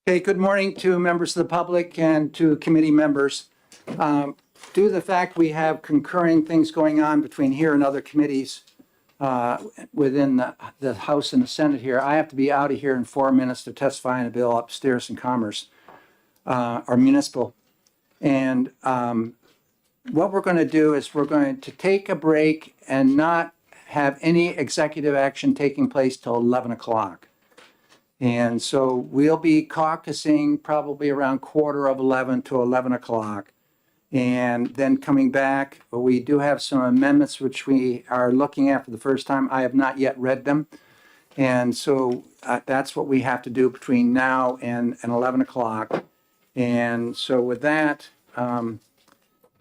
Okay, good morning to members of the public and to committee members. Due to the fact we have concurring things going on between here and other committees within the House and the Senate here, I have to be out of here in 4 minutes to testify on a bill upstairs in Commerce, or municipal. And what we're going to do is we're going to take a break and not have any executive action taking place till 11 o'clock. And so we'll be caucusing probably around 10:45 to 11 o'clock. And then coming back, we do have some amendments which we are looking at for the first time. I have not yet read them. And so that's what we have to do between now and 11 o'clock. And so with that,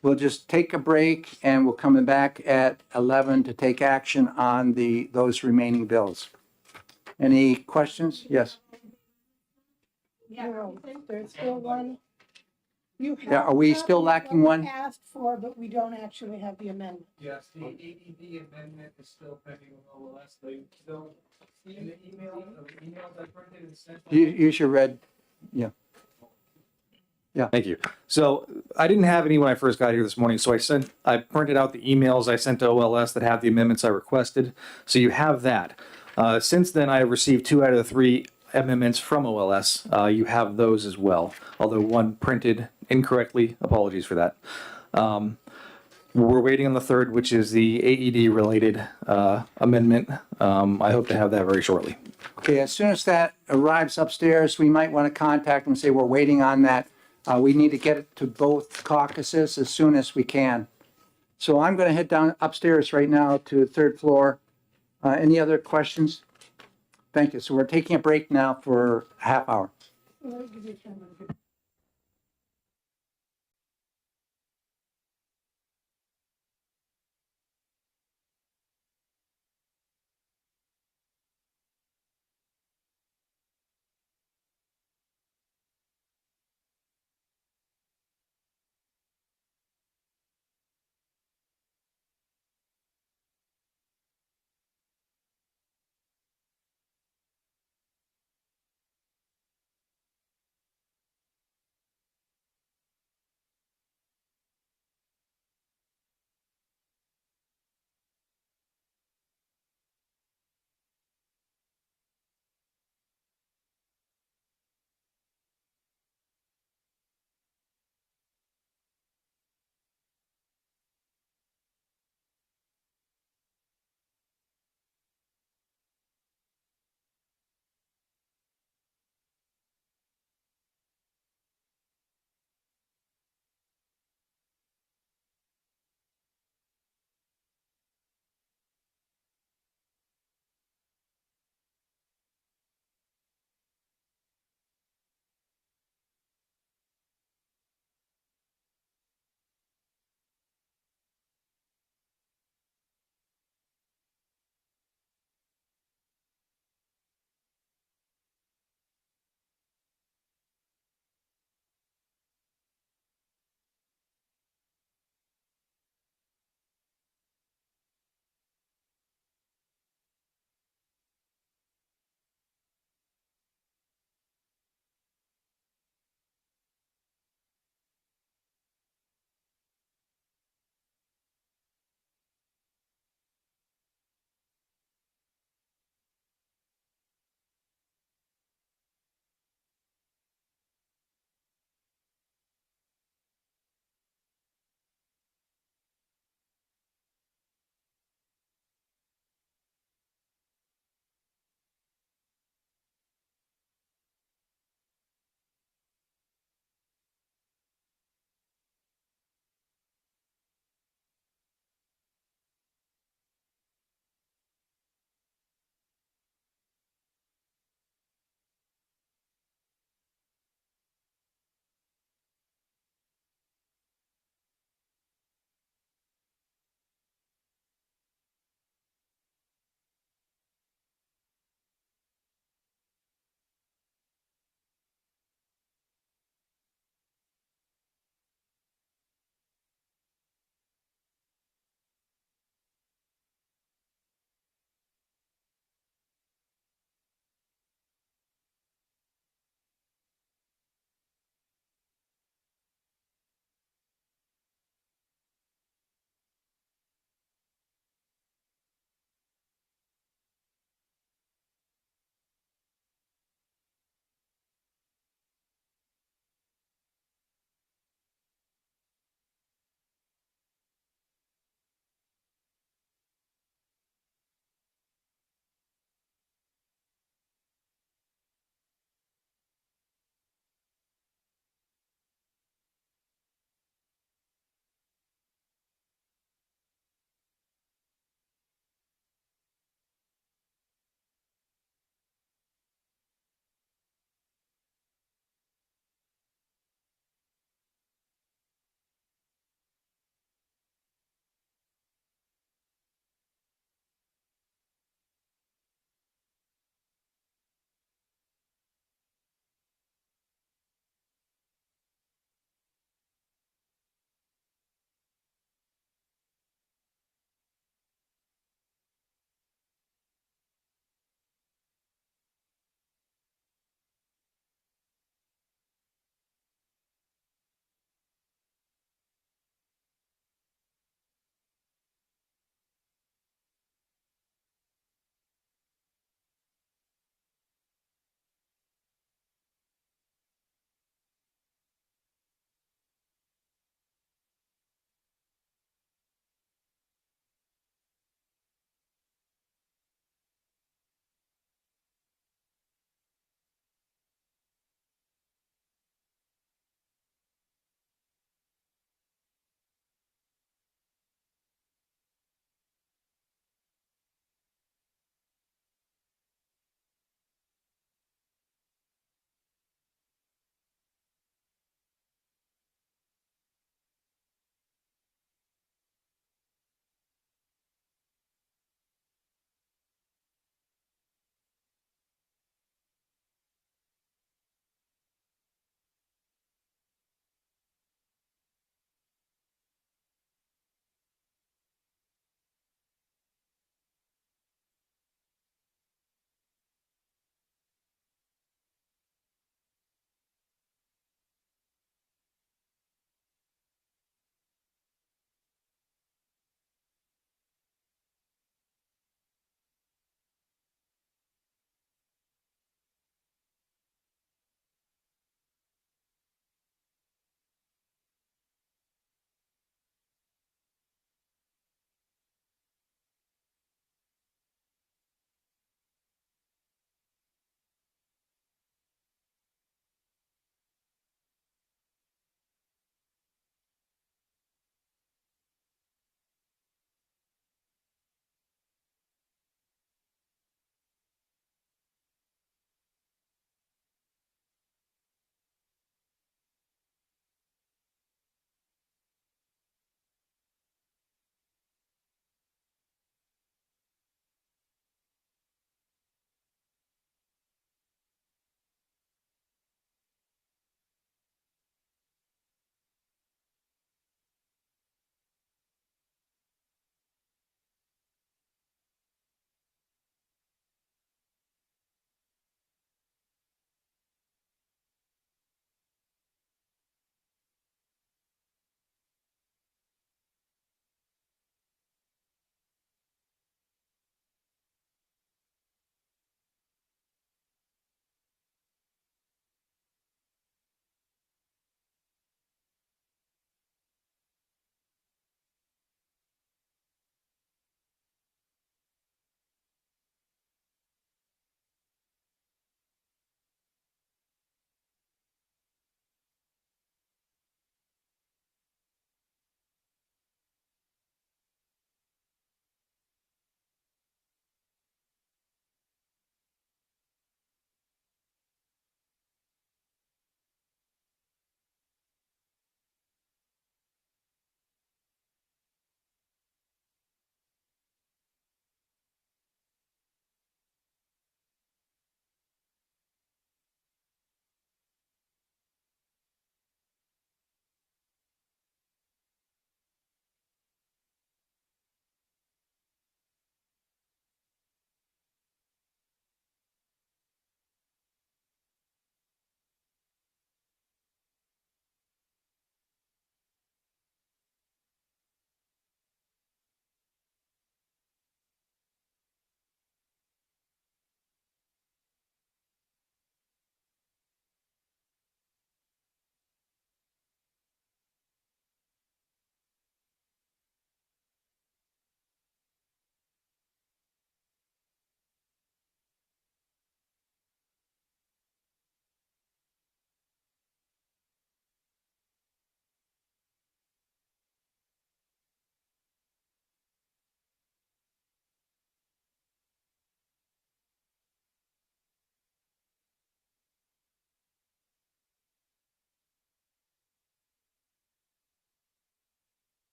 we'll just take a break and we'll come back at 11 to take action on those remaining bills. Any questions? Yes. No, there's still one. You Yeah, are we still lacking one? Asked for, but we don't actually have the amendment. Yes, the AED amendment is still pending on OLS. They still, in the emails I printed and sent. Use your red, yeah. Thank you. So I didn't have any when I first got here this morning, so I printed out the emails I sent to OLS that have the amendments I requested. So you have that. Since then, I have received 2 out of the 3 amendments from OLS. You have those as well, although one printed incorrectly. Apologies for that. We're waiting on the third, which is the AED related amendment. I hope to have that very shortly. Okay, as soon as that arrives upstairs, we might want to contact them and say, we're waiting on that. We need to get it to both caucuses as soon as we can. So I'm going to head down upstairs right now to the 3rd floor. Any other questions? Thank you. So we're taking a break now for a half hour. We'll give you time.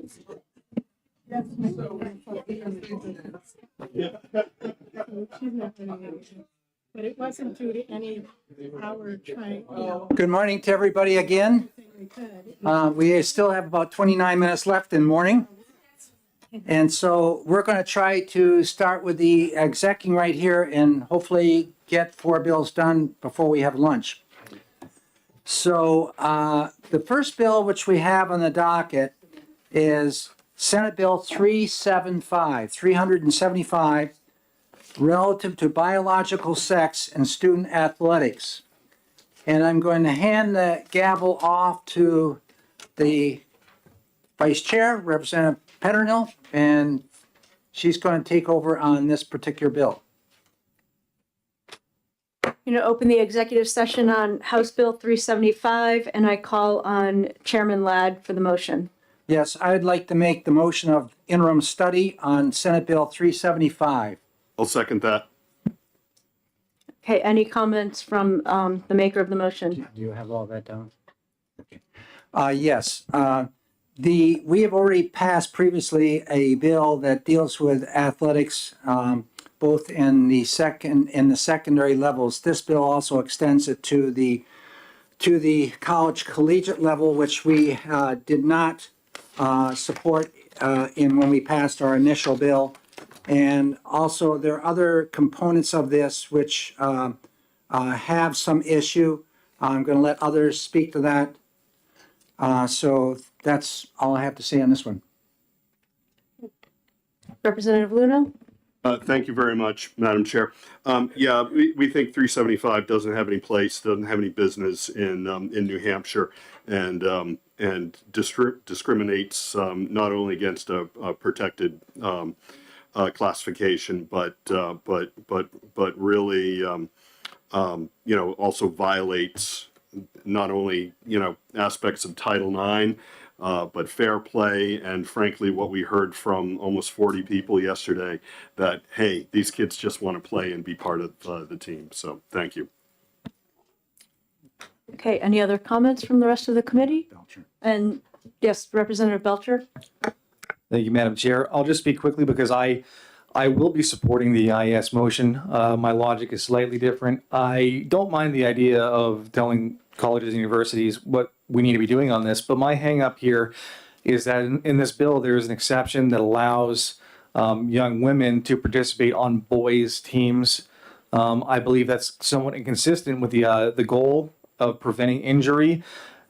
Yes. She's not gonna get it. But it wasn't due to any our trying, Good morning to everybody again. we could. We still have about 29 minutes left in morning. And so we're going to try to start with the execing right here and hopefully get 4 bills done before we have lunch. So the first bill which we have on the docket is Senate Bill 375, relative to biological sex and student athletics. And I'm going to hand the gavel off to the Vice Chair, Representative Petternill, and she's going to take over on this particular bill. Open the executive session on House Bill 375, and I call on Chairman Ladd for the motion. Yes, I'd like to make the motion of interim study on Senate Bill 375. I'll second that. Okay, any comments from the maker of the motion? Do you have all that down? Okay. Yes, we have already passed previously a bill that deals with athletics, both in the secondary levels. This bill also extends it to the college collegiate level, which we did not support when we passed our initial bill. And also there are other components of this which have some issue. I'm going to let others speak to that. So that's all I have to say on this one. Representative Luna? Thank you very much, Madam Chair. Yeah, we think 375 doesn't have any place, doesn't have any business in New Hampshire, and discriminates not only against a protected classification, but really, also violates not only, aspects of Title IX, but fair play, and frankly, what we heard from almost 40 people yesterday, that, hey, these kids just want to play and be part of the team. So thank you. Okay, any other comments from the rest of the committee? And yes, Representative Belcher? Thank you, Madam Chair. I'll just speak quickly because I will be supporting the IES motion. My logic is slightly different. I don't mind the idea of telling colleges and universities what we need to be doing on this, but my hang up here is that in this bill, there is an exception that allows young women to participate on boys' teams. I believe that's somewhat inconsistent with the goal of preventing injury,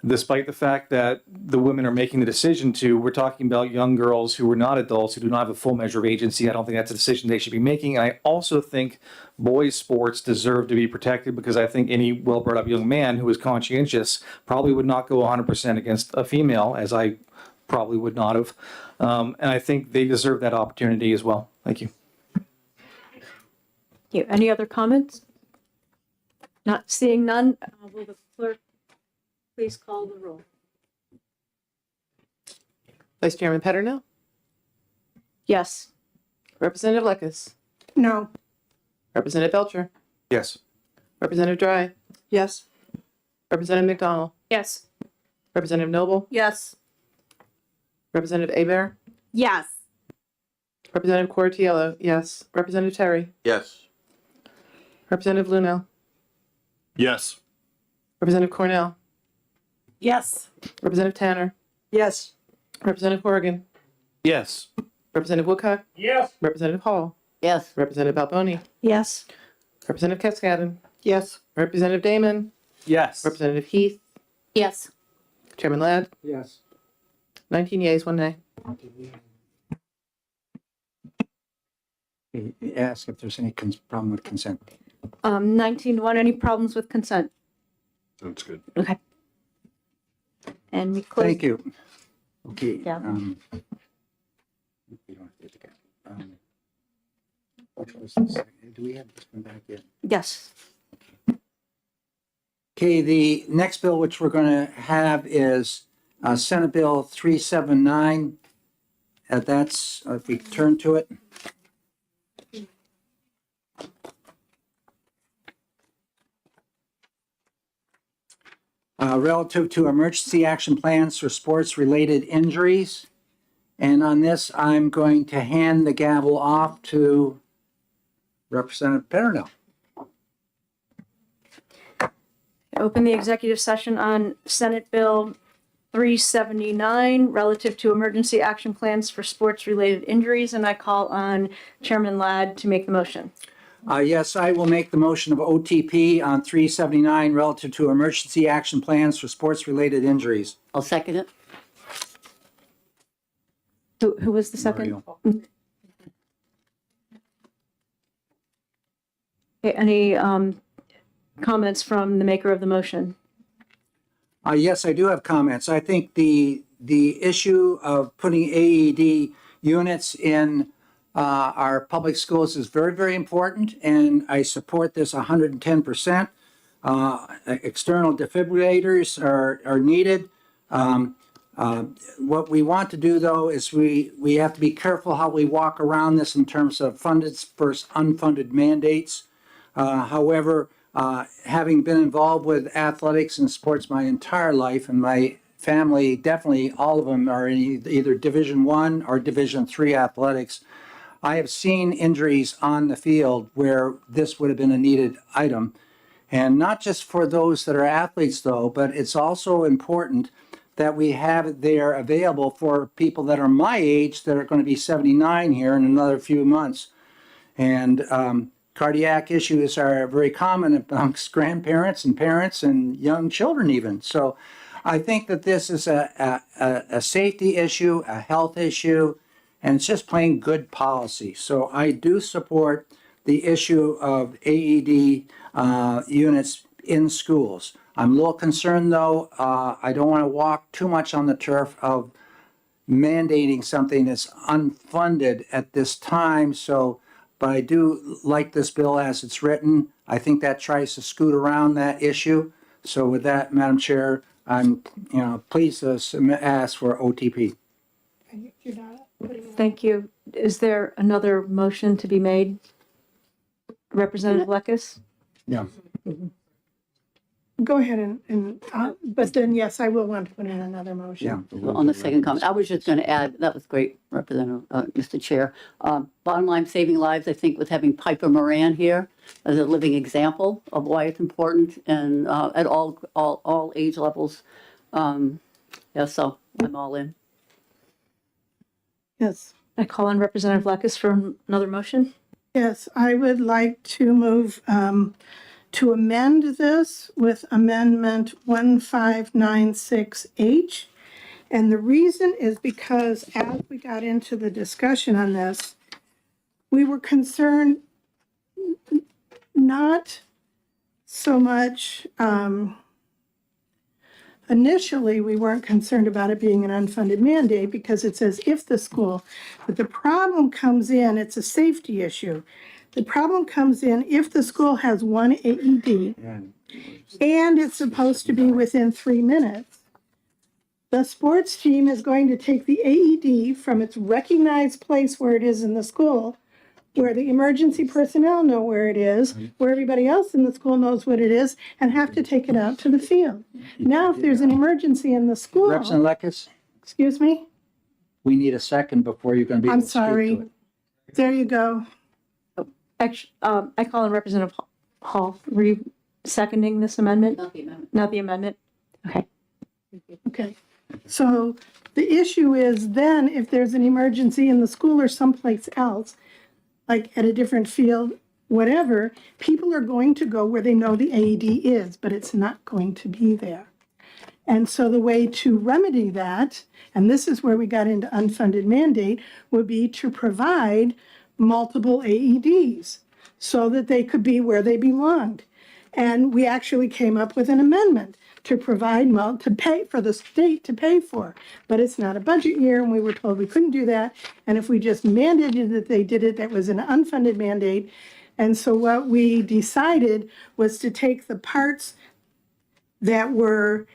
despite the fact that the women are making the decision to. We're talking about young girls who are not adults, who do not have a full measure of agency. I don't think that's a decision they should be making. And I also think boys' sports deserve to be protected, because I think any well-brought-up young man who is conscientious probably would not go 100% against a female, as I probably would not have. And I think they deserve that opportunity as well. Thank you. Thank you. Any other comments? Not seeing none, will the clerk please call the roll? Vice Chairman Petternill, Yes. Representative Lekis, No. Representative Belcher, Yes. Representative Dry, Yes. Representative McDonald, Yes. Representative Noble, Yes. Representative Aber, Yes. Representative Cortiello, yes. Representative Terry, Yes. Representative Luno, Yes. Representative Cornell, Yes. Representative Tanner, Yes. Representative Horgan, Yes. Representative Woodcock, Yes. Representative Hall, Yes. Representative Balboni, Yes. Representative Cascadden, Yes. Representative Damon, Yes. Representative Heath, Yes. Chairman Ladd, Yes. 19 yeas, 1 nay. Ask if there's any problem with consent. 19-1, any problems with consent? That's good. Okay. And we close. Thank you. Okay. Yeah. We don't have to take it. Which was the second? Do we have this one back yet? Yes. Okay, the next bill which we're going to have is Senate Bill 379. That's, if we turn to it. Relative to emergency action plans for sports-related injuries. And on this, I'm going to hand the gavel off to Representative Petronell. Open the executive session on Senate Bill 379 relative to emergency action plans for sports-related injuries, and I call on Chairman Ladd to make the motion. Yes, I will make the motion of OTP on 379 relative to emergency action plans for sports-related injuries. I'll second it. Who was the second? Okay, any comments from the maker of the motion? Yes, I do have comments. I think the issue of putting AED units in our public schools is very, very important, and I support this 110%. External defibrillators are needed. What we want to do, though, is we have to be careful how we walk around this in terms of funded versus unfunded mandates. However, having been involved with athletics and sports my entire life, and my family, definitely all of them are in either Division I or Division III athletics, I have seen injuries on the field where this would have been a needed item. And not just for those that are athletes, though, but it's also important that we have it there available for people that are my age that are going to be 79 here in another few months. And cardiac issues are very common amongst grandparents and parents and young children even. So I think that this is a safety issue, a health issue, and it's just plain good policy. So I do support the issue of AED units in schools. I'm a little concerned, though, I don't want to walk too much on the turf of mandating something that's unfunded at this time. So, but I do like this bill as it's written. I think that tries to scoot around that issue. So with that, Madam Chair, I'm, pleased to ask for OTP. You're not putting it- Thank you. Is there another motion to be made? Representative Lekis? Yeah. Go ahead but then, yes, I will want to put in another motion. Yeah. Well, on the second comment, I was just going to add, that was great, Representative, Mr. Chair. Bottom line, saving lives, I think with having Piper Moran here as a living example of why it's important and at all age levels. Yeah, so I'm all in. Yes. I call on Representative Lekis for another motion. Yes, I would like to move to amend this with Amendment 1596H. And the reason is because as we got into the discussion on this, we were concerned not so much, initially, we weren't concerned about it being an unfunded mandate because it says if the school, but the problem comes in, it's a safety issue. The problem comes in if the school has one AED and it's supposed to be within 3 minutes. The sports team is going to take the AED from its recognized place where it is in the school, where the emergency personnel know where it is, where everybody else in the school knows what it is, and have to take it out to the field. Now, if there's an emergency in the school, Representative Lekis, excuse me, we need a second before you're going to be able I'm to speak to sorry. it. There you go. Actually, I call on Representative Hall. Were you seconding this amendment? Not the amendment. Not the amendment? Okay. Okay. So the issue is then if there's an emergency in the school or someplace else, like at a different field, whatever, people are going to go where they know the AED is, but it's not going to be there. And so the way to remedy that, and this is where we got into unfunded mandate, would be to provide multiple AEDs so that they could be where they belonged. And we actually came up with an amendment to provide, to pay for the state to pay for. But it's not a budget year, and we were told we couldn't do that. And if we just mandated that they did it, that was an unfunded mandate. And so what we decided was to take the parts that were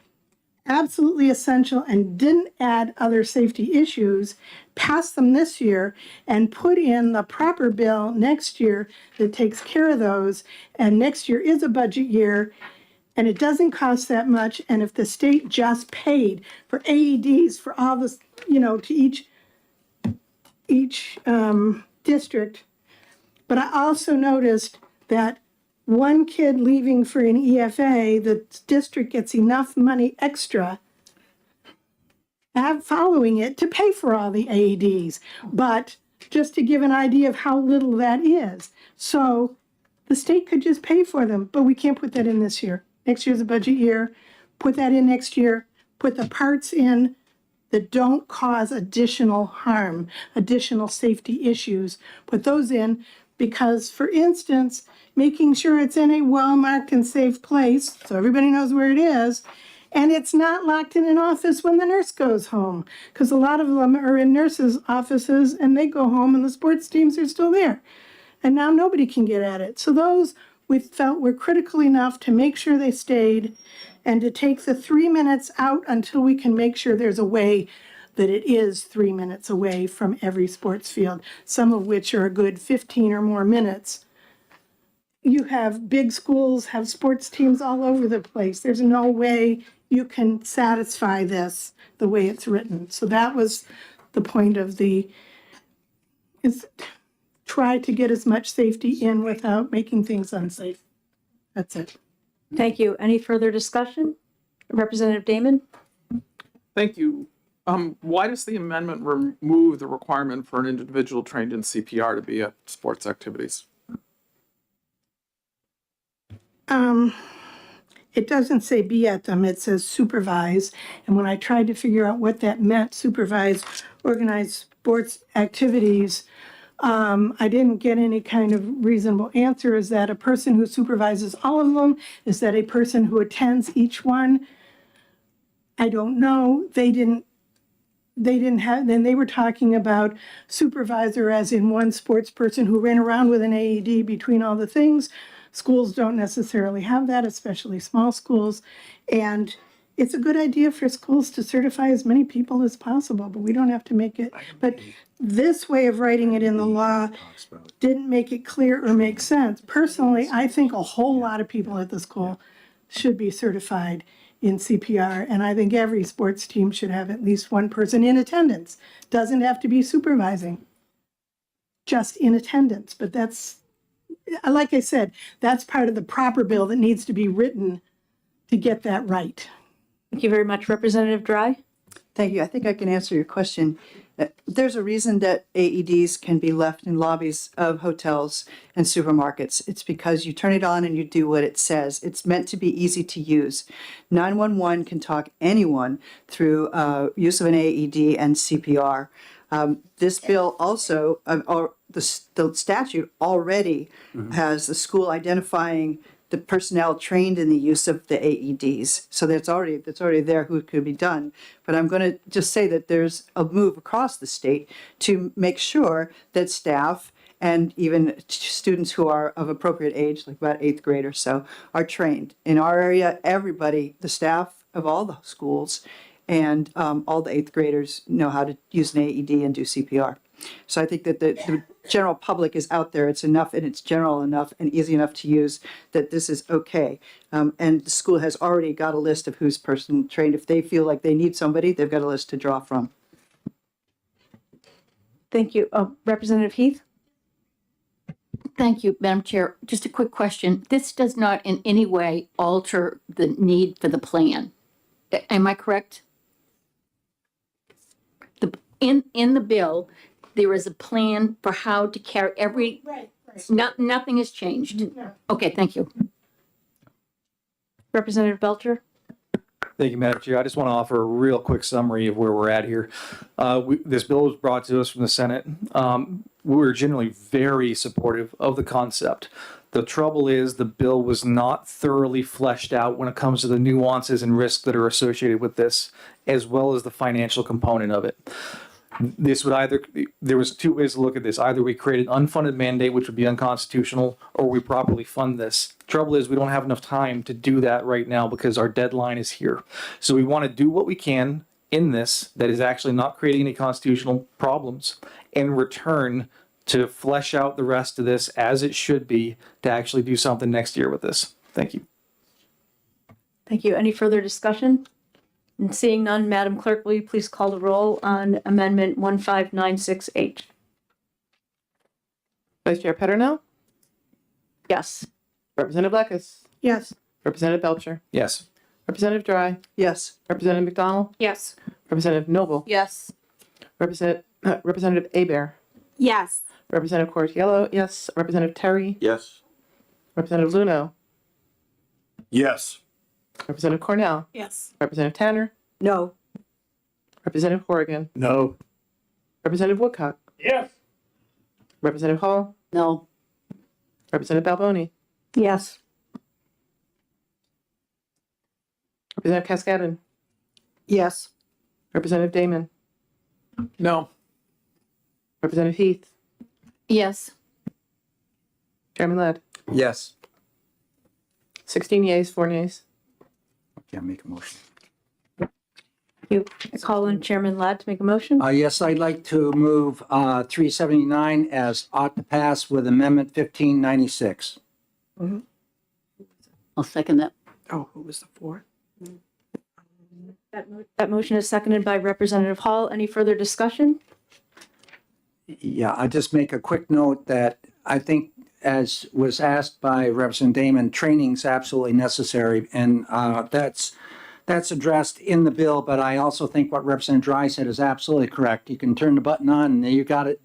absolutely essential and didn't add other safety issues, pass them this year, and put in the proper bill next year that takes care of those. And next year is a budget year, and it doesn't cost that much. And if the state just paid for AEDs for all this, to each district. But I also noticed that one kid leaving for an EFA, the district gets enough money extra following it to pay for all the AEDs. But just to give an idea of how little that is. So the state could just pay for them, but we can't put that in this year. Next year's a budget year. Put that in next year. Put the parts in that don't cause additional harm, additional safety issues. Put those in because, for instance, making sure it's in a well-marked and safe place so everybody knows where it is, and it's not locked in an office when the nurse goes home, because a lot of them are in nurses' offices and they go home and the sports teams are still there. And now nobody can get at it. So those we felt were critical enough to make sure they stayed and to take the 3 minutes out until we can make sure there's a way that it is 3 minutes away from every sports field, some of which are a good 15 or more minutes. You have big schools, have sports teams all over the place. There's no way you can satisfy this the way it's written. So that was the point of is try to get as much safety in without making things unsafe. That's it. Thank you. Any further discussion? Representative Damon? Thank you. Why does the amendment remove the requirement for an individual trained in CPR to be at sports activities? It doesn't say be at them, it says supervise. And when I tried to figure out what that meant, supervise organized sports activities, I didn't get any kind of reasonable answer. Is that a person who supervises all of them? Is that a person who attends each one? I don't know. They didn't have, then they were talking about supervisor as in one sports person who ran around with an AED between all the things. Schools don't necessarily have that, especially small schools. And it's a good idea for schools to certify as many people as possible, but we don't have to make it. But this way of writing it in the law didn't make it clear or make sense. Personally, I think a whole lot of people at the school should be certified in CPR, and I think every sports team should have at least one person in attendance. Doesn't have to be supervising, just in attendance. But that's, like I said, that's part of the proper bill that needs to be written to get that right. Thank you very much. Representative Dry? Thank you. I think I can answer your question. There's a reason that AEDs can be left in lobbies of hotels and supermarkets. It's because you turn it on and you do what it says. It's meant to be easy to use. 911 can talk anyone through use of an AED and CPR. This bill also, or the statute already has the school identifying the personnel trained in the use of the AEDs. So that's already there who it could be done. But I'm going to just say that there's a move across the state to make sure that staff and even students who are of appropriate age, like about 8th grade or so, are trained. In our area, everybody, the staff of all the schools and all the 8th graders know how to use an AED and do CPR. So I think that the general public is out there. It's enough and it's general enough and easy enough to use that this is okay. And the school has already got a list of who's personally trained. If they feel like they need somebody, they've got a list to draw from. Thank you. Representative Heath? Thank you, Madam Chair. Just a quick question. This does not in any way alter the need for the plan. Am I correct? In the bill, there is a plan for how to carry every, nothing has changed. Okay, thank you. Representative Belcher? Thank you, Madam Chair. I just want to offer a real quick summary of where we're at here. This bill was brought to us from the Senate. We were generally very supportive of the concept. The trouble is the bill was not thoroughly fleshed out when it comes to the nuances and risks that are associated with this, as well as the financial component of it. This would either, there was two ways to look at this. Either we create an unfunded mandate, which would be unconstitutional, or we properly fund this. Trouble is we don't have enough time to do that right now because our deadline is here. So we want to do what we can in this that is actually not creating any constitutional problems in return to flesh out the rest of this as it should be to actually do something next year with this. Thank you. Thank you. Any further discussion? And seeing none, Madam Clerk, will you please call the roll on Amendment 1596H? Vice Chair Petronel, Yes. Representative Blackus, Yes. Representative Belcher, Yes. Representative Dry, Yes. Representative McDonald, Yes. Representative Noble, Yes. Representative Aber, Yes. Representative Cortiello, yes. Representative Terry, Yes. Representative Luno, Yes. Representative Cornell, Yes. Representative Tanner, No. Representative Horrigan, No. Representative Woodcock, Yes. Representative Hall, No. Representative Balboni, Yes. Representative Cascadden, Yes. Representative Damon, No. Representative Heath, Yes. Chairman Ladd. Yes. 16 yeas, 4 nays. Okay, I'll make a motion. You I call on Chairman Ladd to make a motion. Yes, I'd like to move 379 as ought to pass with Amendment 1596. I'll second that. Oh, who was the fourth? That motion is seconded by Representative Hall. Any further discussion? Yeah, I'll just make a quick note that I think, as was asked by Representative Damon, training's absolutely necessary, and that's addressed in the bill, but I also think what Representative Dry said is absolutely correct. You can turn the button on and you got it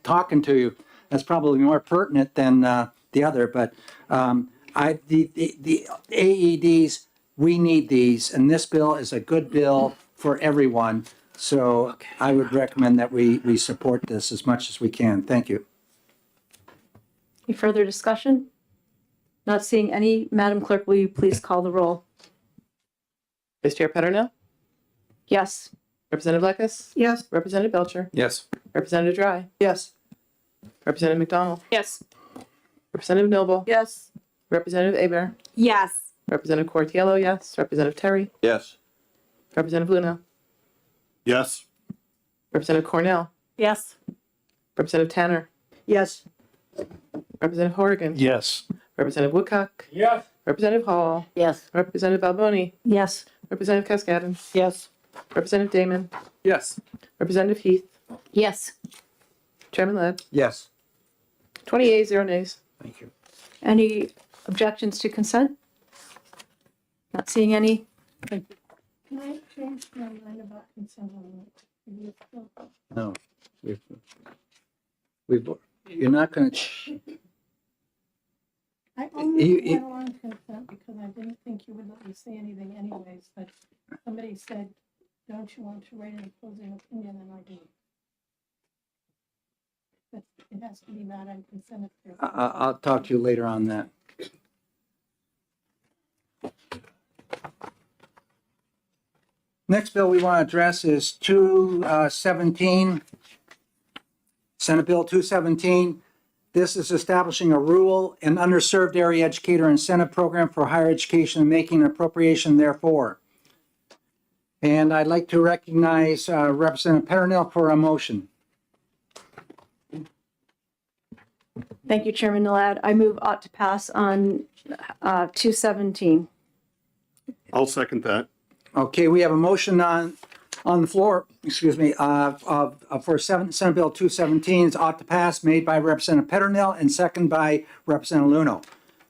talking to you. That's probably more pertinent than the other, but the AEDs, we need these, and this bill is a good bill for everyone. So I would recommend that we support this as much as we can. Thank you. Any further discussion? Not seeing any. Madam Clerk, will you please call the roll? Vice Chair Petronel, Yes. Representative Blackus, Yes. Representative Belcher, Yes. Representative Dry, Yes. Representative McDonald, Yes. Representative Noble, Yes. Representative Aber, Yes. Representative Cortiello, yes. Representative Terry, Yes. Representative Luno, Yes. Representative Cornell, Yes. Representative Tanner, Yes. Representative Horrigan, Yes. Representative Woodcock, Yes. Representative Hall, Yes. Representative Balboni, Yes. Representative Cascadden, Yes. Representative Damon, Yes. Representative Heath, Yes. Chairman Ladd. Yes. 20 yeas, 0 nays. Thank you. Any objections to consent? Not seeing any. Can I change my mind about consent on that? No. You're not going to, I only You- went along consent because I didn't think you would let me say anything anyways, but somebody said, don't you want to write an opposing opinion, and I do. But it has to be not on consent. if you're- I'll talk to you later on that. Next bill we want to address is 217, Senate Bill 217. This is establishing a rural and underserved area educator incentive program for higher education and making an appropriation therefore. And I'd like to recognize Representative Petronel for a motion. Thank you, Chairman Ladd. I move ought to pass on 217. I'll second that. Okay, we have a motion on the floor, excuse me, for Senate Bill 217, it's ought to pass, made by Representative Petronel and second by Representative Luno.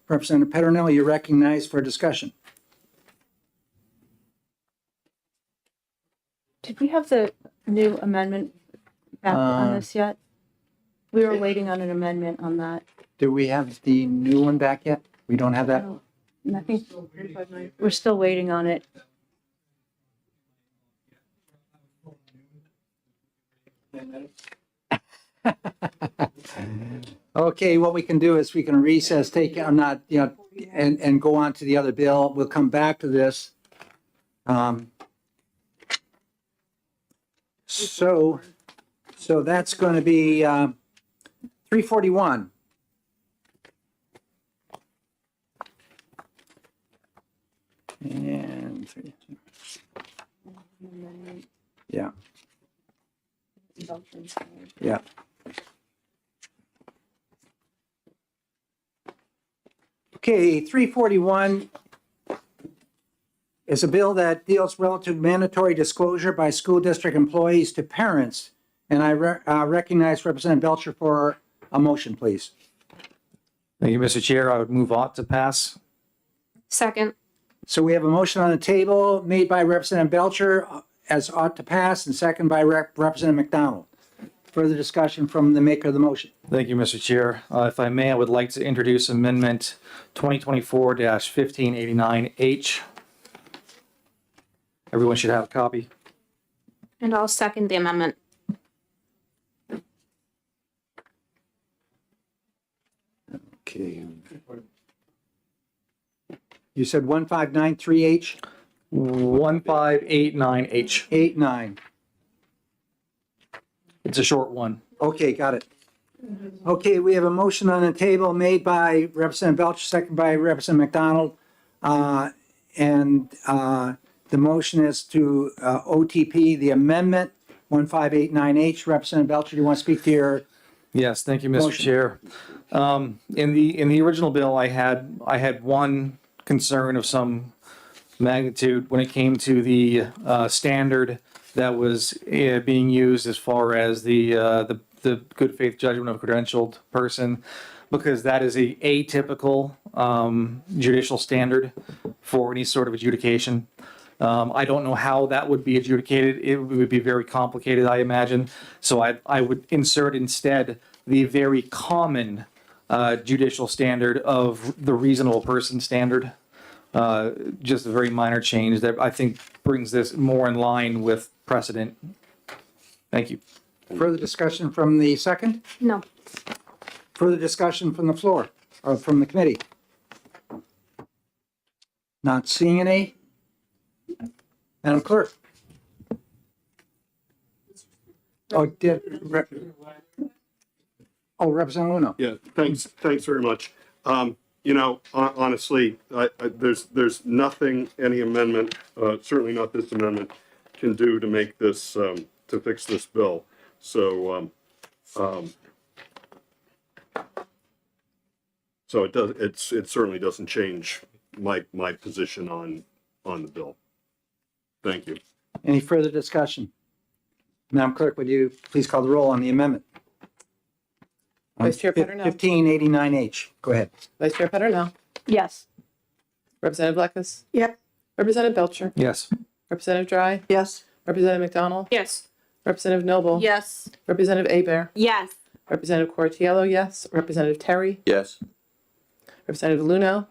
Representative Petronel, you're recognized for discussion. Did we have the new amendment back on this yet? We were waiting on an amendment on that. Do we have the new one back yet? We don't have that? And I think we're still waiting on it. Okay, what we can do is we can recess, take, I'm not, and go on to the other bill. We'll come back to this. So that's going to be 341. And yeah. Yeah. Okay, 341 is a bill that deals relative mandatory disclosure by school district employees to parents. And I recognize Representative Belcher for A motion, please. Thank you, Mr. Chair. I would move ought to pass. Second. So we have a motion on the table made by Representative Belcher as ought to pass and second by Representative McDonald. Further discussion from the maker of the motion. Thank you, Mr. Chair. If I may, I would like to introduce Amendment 2024-1589H. Everyone should have a copy. And I'll second the amendment. Okay. You said 1593H? 1589H. 89. It's a short one. Okay, got it. Okay, we have a motion on the table made by Representative Belcher, second by Representative McDonald. The motion is to OTP the amendment 1589H. Representative Belcher, do you want to speak to your? Yes, thank you, Mr. Motion. Chair. In the original bill, I had one concern of some magnitude when it came to the standard that was being used as far as the good faith judgment of a credentialed person, because that is a atypical judicial standard for any sort of adjudication. I don't know how that would be adjudicated. It would be very complicated, I imagine. So I would insert instead the very common judicial standard of the reasonable person standard. Just a very minor change that I think brings this more in line with precedent. Thank you. Further discussion from the second? No. Further discussion from the floor or from the committee? Not seeing any? Madam Clerk? Representative Luno. Yeah, thanks very much. Honestly, there's nothing any amendment, certainly not this amendment, can do to make this, to fix this bill. So it certainly doesn't change my position on the bill. Thank you. Any further discussion? Madam Clerk, would you please call the roll on the amendment? Vice Chair Petronell. 1589H. Go ahead. Vice Chair Petronell. Yes. Representative Blackus. Yep. Representative Belcher. Yes. Representative Dry. Yes. Representative McDonald. Yes. Representative Noble. Yes. Representative Abear. Yes. Representative Cortiello, yes. Representative Terry. Yes. Representative Luno.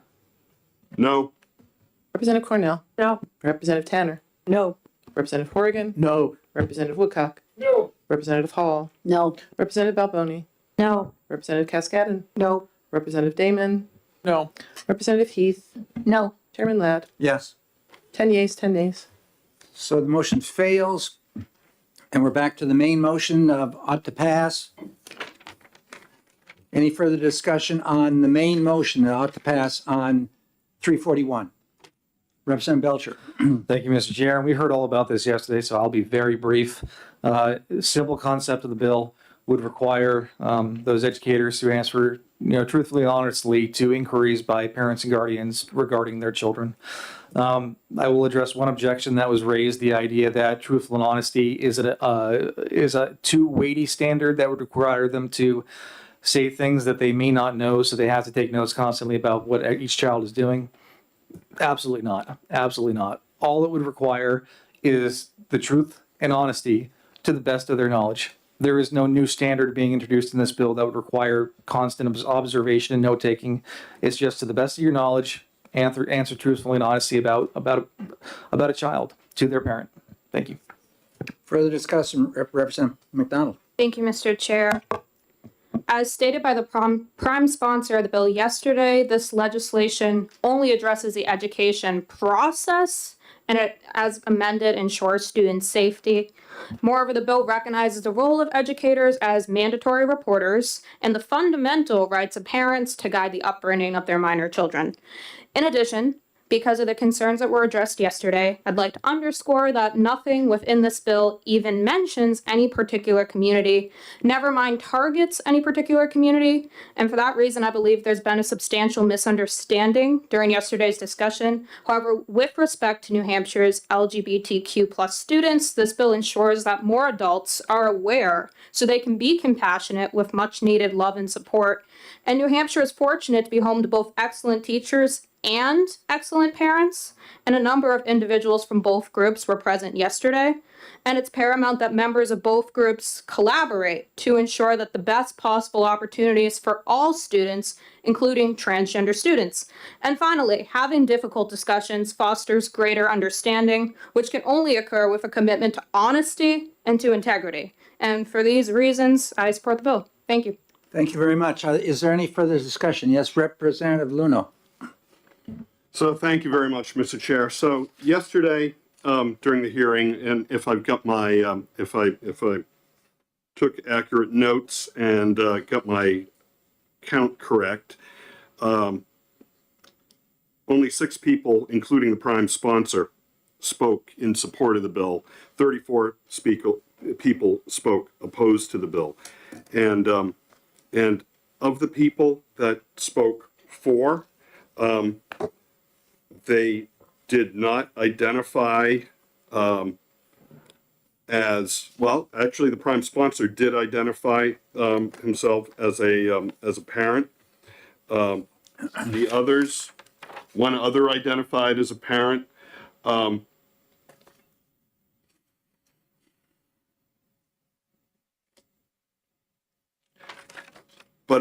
No, Representative Cornell. No. Representative Tanner. No. Representative Horrigan. No. Representative Woodcock. No. Representative Hall. No. Representative Balboni. No. Representative Cascadden. No. Representative Damon. No. Representative Heath. No. Chairman Ladd. Yes. 10 yeas, 10 nays. So the motion fails. And we're back to the main motion of ought to pass. Any further discussion on the main motion that ought to pass on 341? Representative Belcher. Thank you, Mr. Chair. We heard all about this yesterday, so I'll be very brief. Simple concept of the bill would require those educators to answer, truthfully and honestly to inquiries by parents and guardians regarding their children. I will address one objection that was raised, the idea that truthful and honesty is a too weighty standard that would require them to say things that they may not know, so they have to take notes constantly about what each child is doing. Absolutely not. Absolutely not. All it would require is the truth and honesty to the best of their knowledge. There is no new standard being introduced in this bill that would require constant observation and note taking. It's just to the best of your knowledge, answer truthfully and honestly about a child to their parent. Thank you. Further discussion, Representative McDonald. Thank you, Mr. Chair. As stated by the prime sponsor of the bill yesterday, this legislation only addresses the education process, and it, as amended, ensures student safety. Moreover, the bill recognizes the role of educators as mandatory reporters and the fundamental rights of parents to guide the upbringing of their minor children. In addition, Because of the concerns that were addressed yesterday, I'd like to underscore that nothing within this bill even mentions any particular community, never mind targets any particular community. And for that reason, I believe there's been a substantial misunderstanding during yesterday's discussion. However, with respect to New Hampshire's LGBTQ+ students, this bill ensures that more adults are aware so they can be compassionate with much needed love and support. And New Hampshire is fortunate to be home to both excellent teachers and excellent parents, and a number of individuals from both groups were present yesterday. And it's paramount that members of both groups collaborate to ensure that the best possible opportunities for all students, including transgender students. And finally, having difficult discussions fosters greater understanding, which can only occur with a commitment to honesty and to integrity. And for these reasons, I support the bill. Thank you. Thank you very much. Is there any further discussion? Yes, Representative Luno. So thank you very much, Mr. Chair. So yesterday, during the hearing, and if I've got my, if I took accurate notes and got my count correct, only 6 people, including the prime sponsor, spoke in support of the bill. 34 people spoke opposed to the bill. And of the people that spoke for, they did not identify as well. Actually, the prime sponsor did identify himself as a parent. The others, one other identified as a parent. But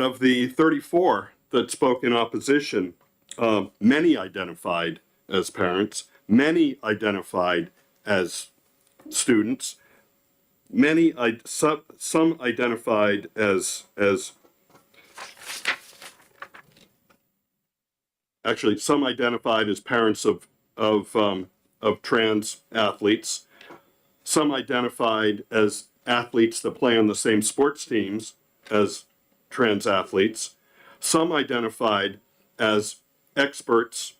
of the 34 that spoke in opposition, many identified as parents, many identified as students, some identified as actually some identified as parents of trans athletes, some identified as athletes that play on the same sports teams as trans athletes, some identified as experts,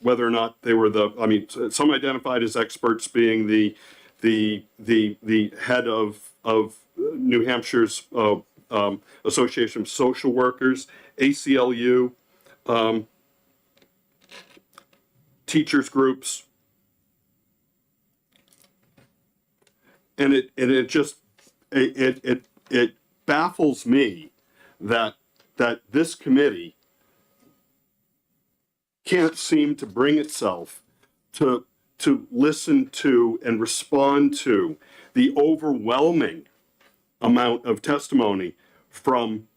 whether or not they were some identified as experts being the head of New Hampshire's Association of Social Workers, ACLU, teachers groups, and it just baffles me that this committee can't seem to bring itself to listen to and respond to the overwhelming amount of testimony from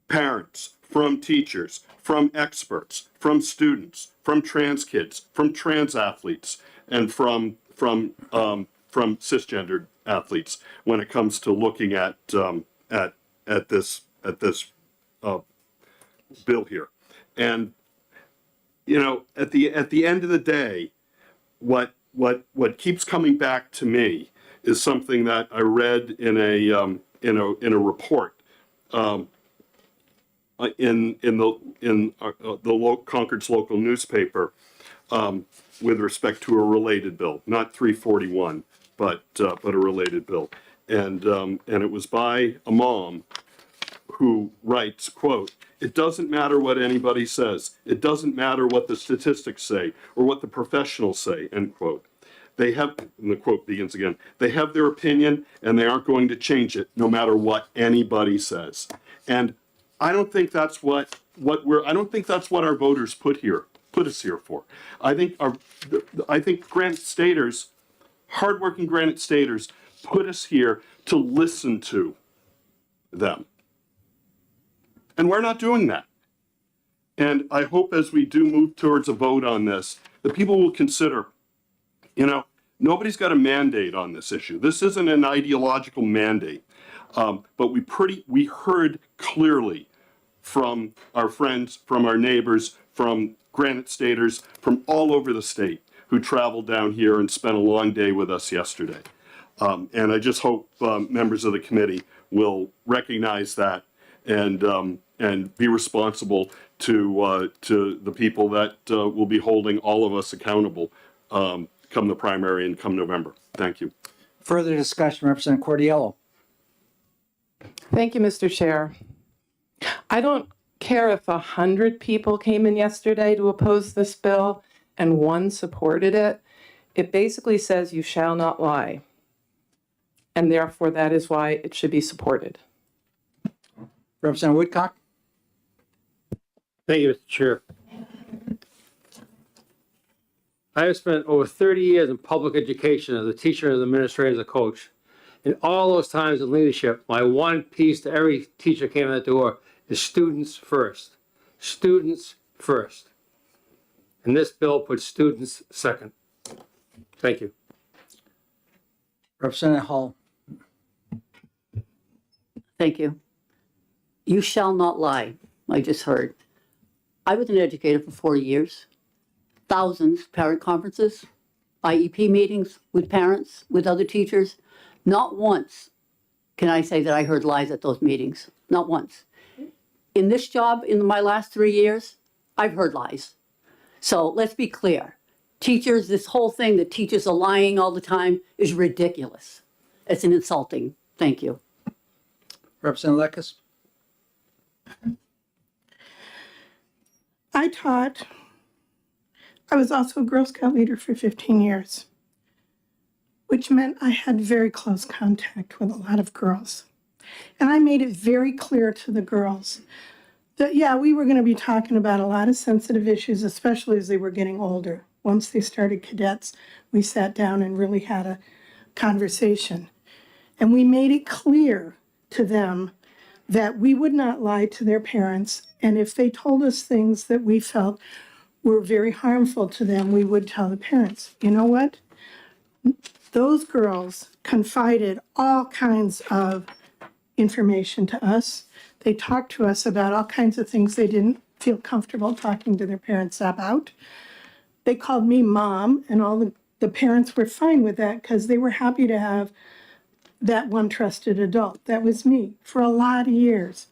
parents, from teachers, from experts, from students, from trans kids, from trans athletes, and from cisgendered athletes when it comes to looking at this bill here. And you know, at the end of the day, what keeps coming back to me is something that I read in a report in Concord's local newspaper with respect to a related bill, not 341, but a related bill, and it was by a mom who writes, quote, "It doesn't matter what anybody says. It doesn't matter what the statistics say or what the professionals say," end quote. They have, and the quote begins again, "They have their opinion and they aren't going to change it no matter what anybody says." And I don't think that's I don't think that's what our voters put us here for. I think Granite Staters, hardworking Granite Staters, put us here to listen to them. And we're not doing that. And I hope as we do move towards a vote on this, that people will consider, you know, nobody's got a mandate on this issue. This isn't an ideological mandate. But we heard clearly from our friends, from our neighbors, from Granite Staters, from all over the state who traveled down here and spent a long day with us yesterday. And I just hope members of the committee will recognize that and be responsible to the people that will be holding all of us accountable come the primary and come November. Thank you. Further discussion, Representative Cordiello. Thank you, Mr. Chair. I don't care if 100 people came in yesterday to oppose this bill and one supported it. It basically says you shall not lie. And therefore, that is why it should be supported. Representative Woodcock. Thank you, Mr. Chair. I have spent over 30 years in public education as a teacher, as an administrator, as a coach. In all those times in leadership, my one piece to every teacher came in the door is students first. Students first. And this bill puts students second. Thank you. Representative Hall. Thank you. You shall not lie, I just heard. I was an educator for 40 years. Thousands parent conferences, IEP meetings with parents, with other teachers. Not once can I say that I heard lies at those meetings. Not once. In this job, in my last 3 years, I've heard lies. So let's be clear. Teachers, this whole thing that teachers are lying all the time is ridiculous. It's an insulting. Thank you. Representative Lekes. I was also a Girl Scout leader for 15 years, which meant I had very close contact with a lot of girls. And I made it very clear to the girls that, yeah, we were going to be talking about a lot of sensitive issues, especially as they were getting older. Once they started cadets, we sat down and really had a conversation. And we made it clear to them that we would not lie to their parents. And if they told us things that we felt were very harmful to them, we would tell the parents. You know what? Those girls confided all kinds of information to us. They talked to us about all kinds of things they didn't feel comfortable talking to their parents about. They called me mom, and all the parents were fine with that because they were happy to have that one trusted adult. That was me for a lot of years.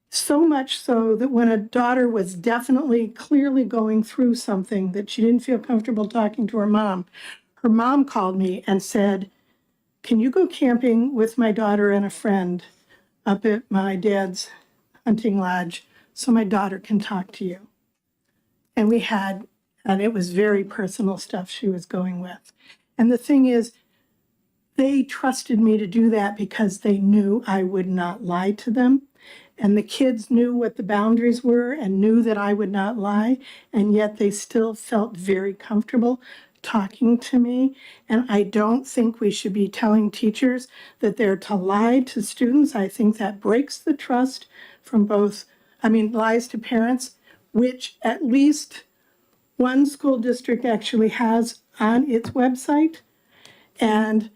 So much so that when a daughter was definitely, clearly going through something that she didn't feel comfortable talking to her mom called me and said, "Can you go camping with my daughter and a friend up at my dad's hunting lodge so my daughter can talk to you?" And we had, and it was very personal stuff she was going with. And the thing is, they trusted me to do that because they knew I would not lie to them. And the kids knew what the boundaries were and knew that I would not lie. And yet they still felt very comfortable talking to me. And I don't think we should be telling teachers that they're to lie to students. I think that breaks the trust from lies to parents, which at least one school district actually has on its website. And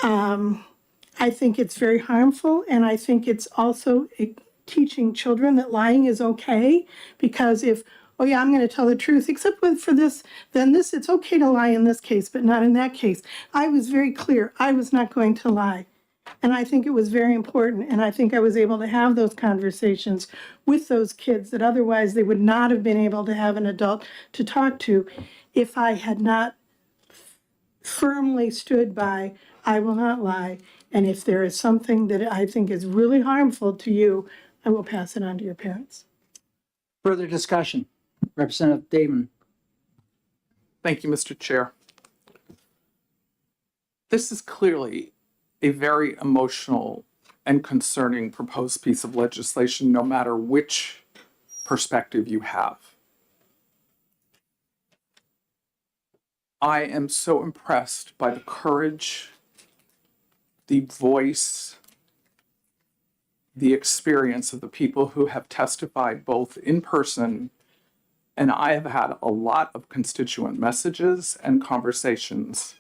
I think it's very harmful, and I think it's also teaching children that lying is okay, because if, oh yeah, I'm going to tell the truth, except for this, then this, it's okay to lie in this case, but not in that case. I was very clear, I was not going to lie. And I think it was very important, and I think I was able to have those conversations with those kids that otherwise they would not have been able to have an adult to talk to if I had not firmly stood by, I will not lie. And if there is something that I think is really harmful to you, I will pass it on to your parents. Further discussion. Representative Damon. Thank you, Mr. Chair. This is clearly a very emotional and concerning proposed piece of legislation, no matter which perspective you have. I am so impressed by the courage, the voice, the experience of the people who have testified both in person, and I have had a lot of constituent messages and conversations.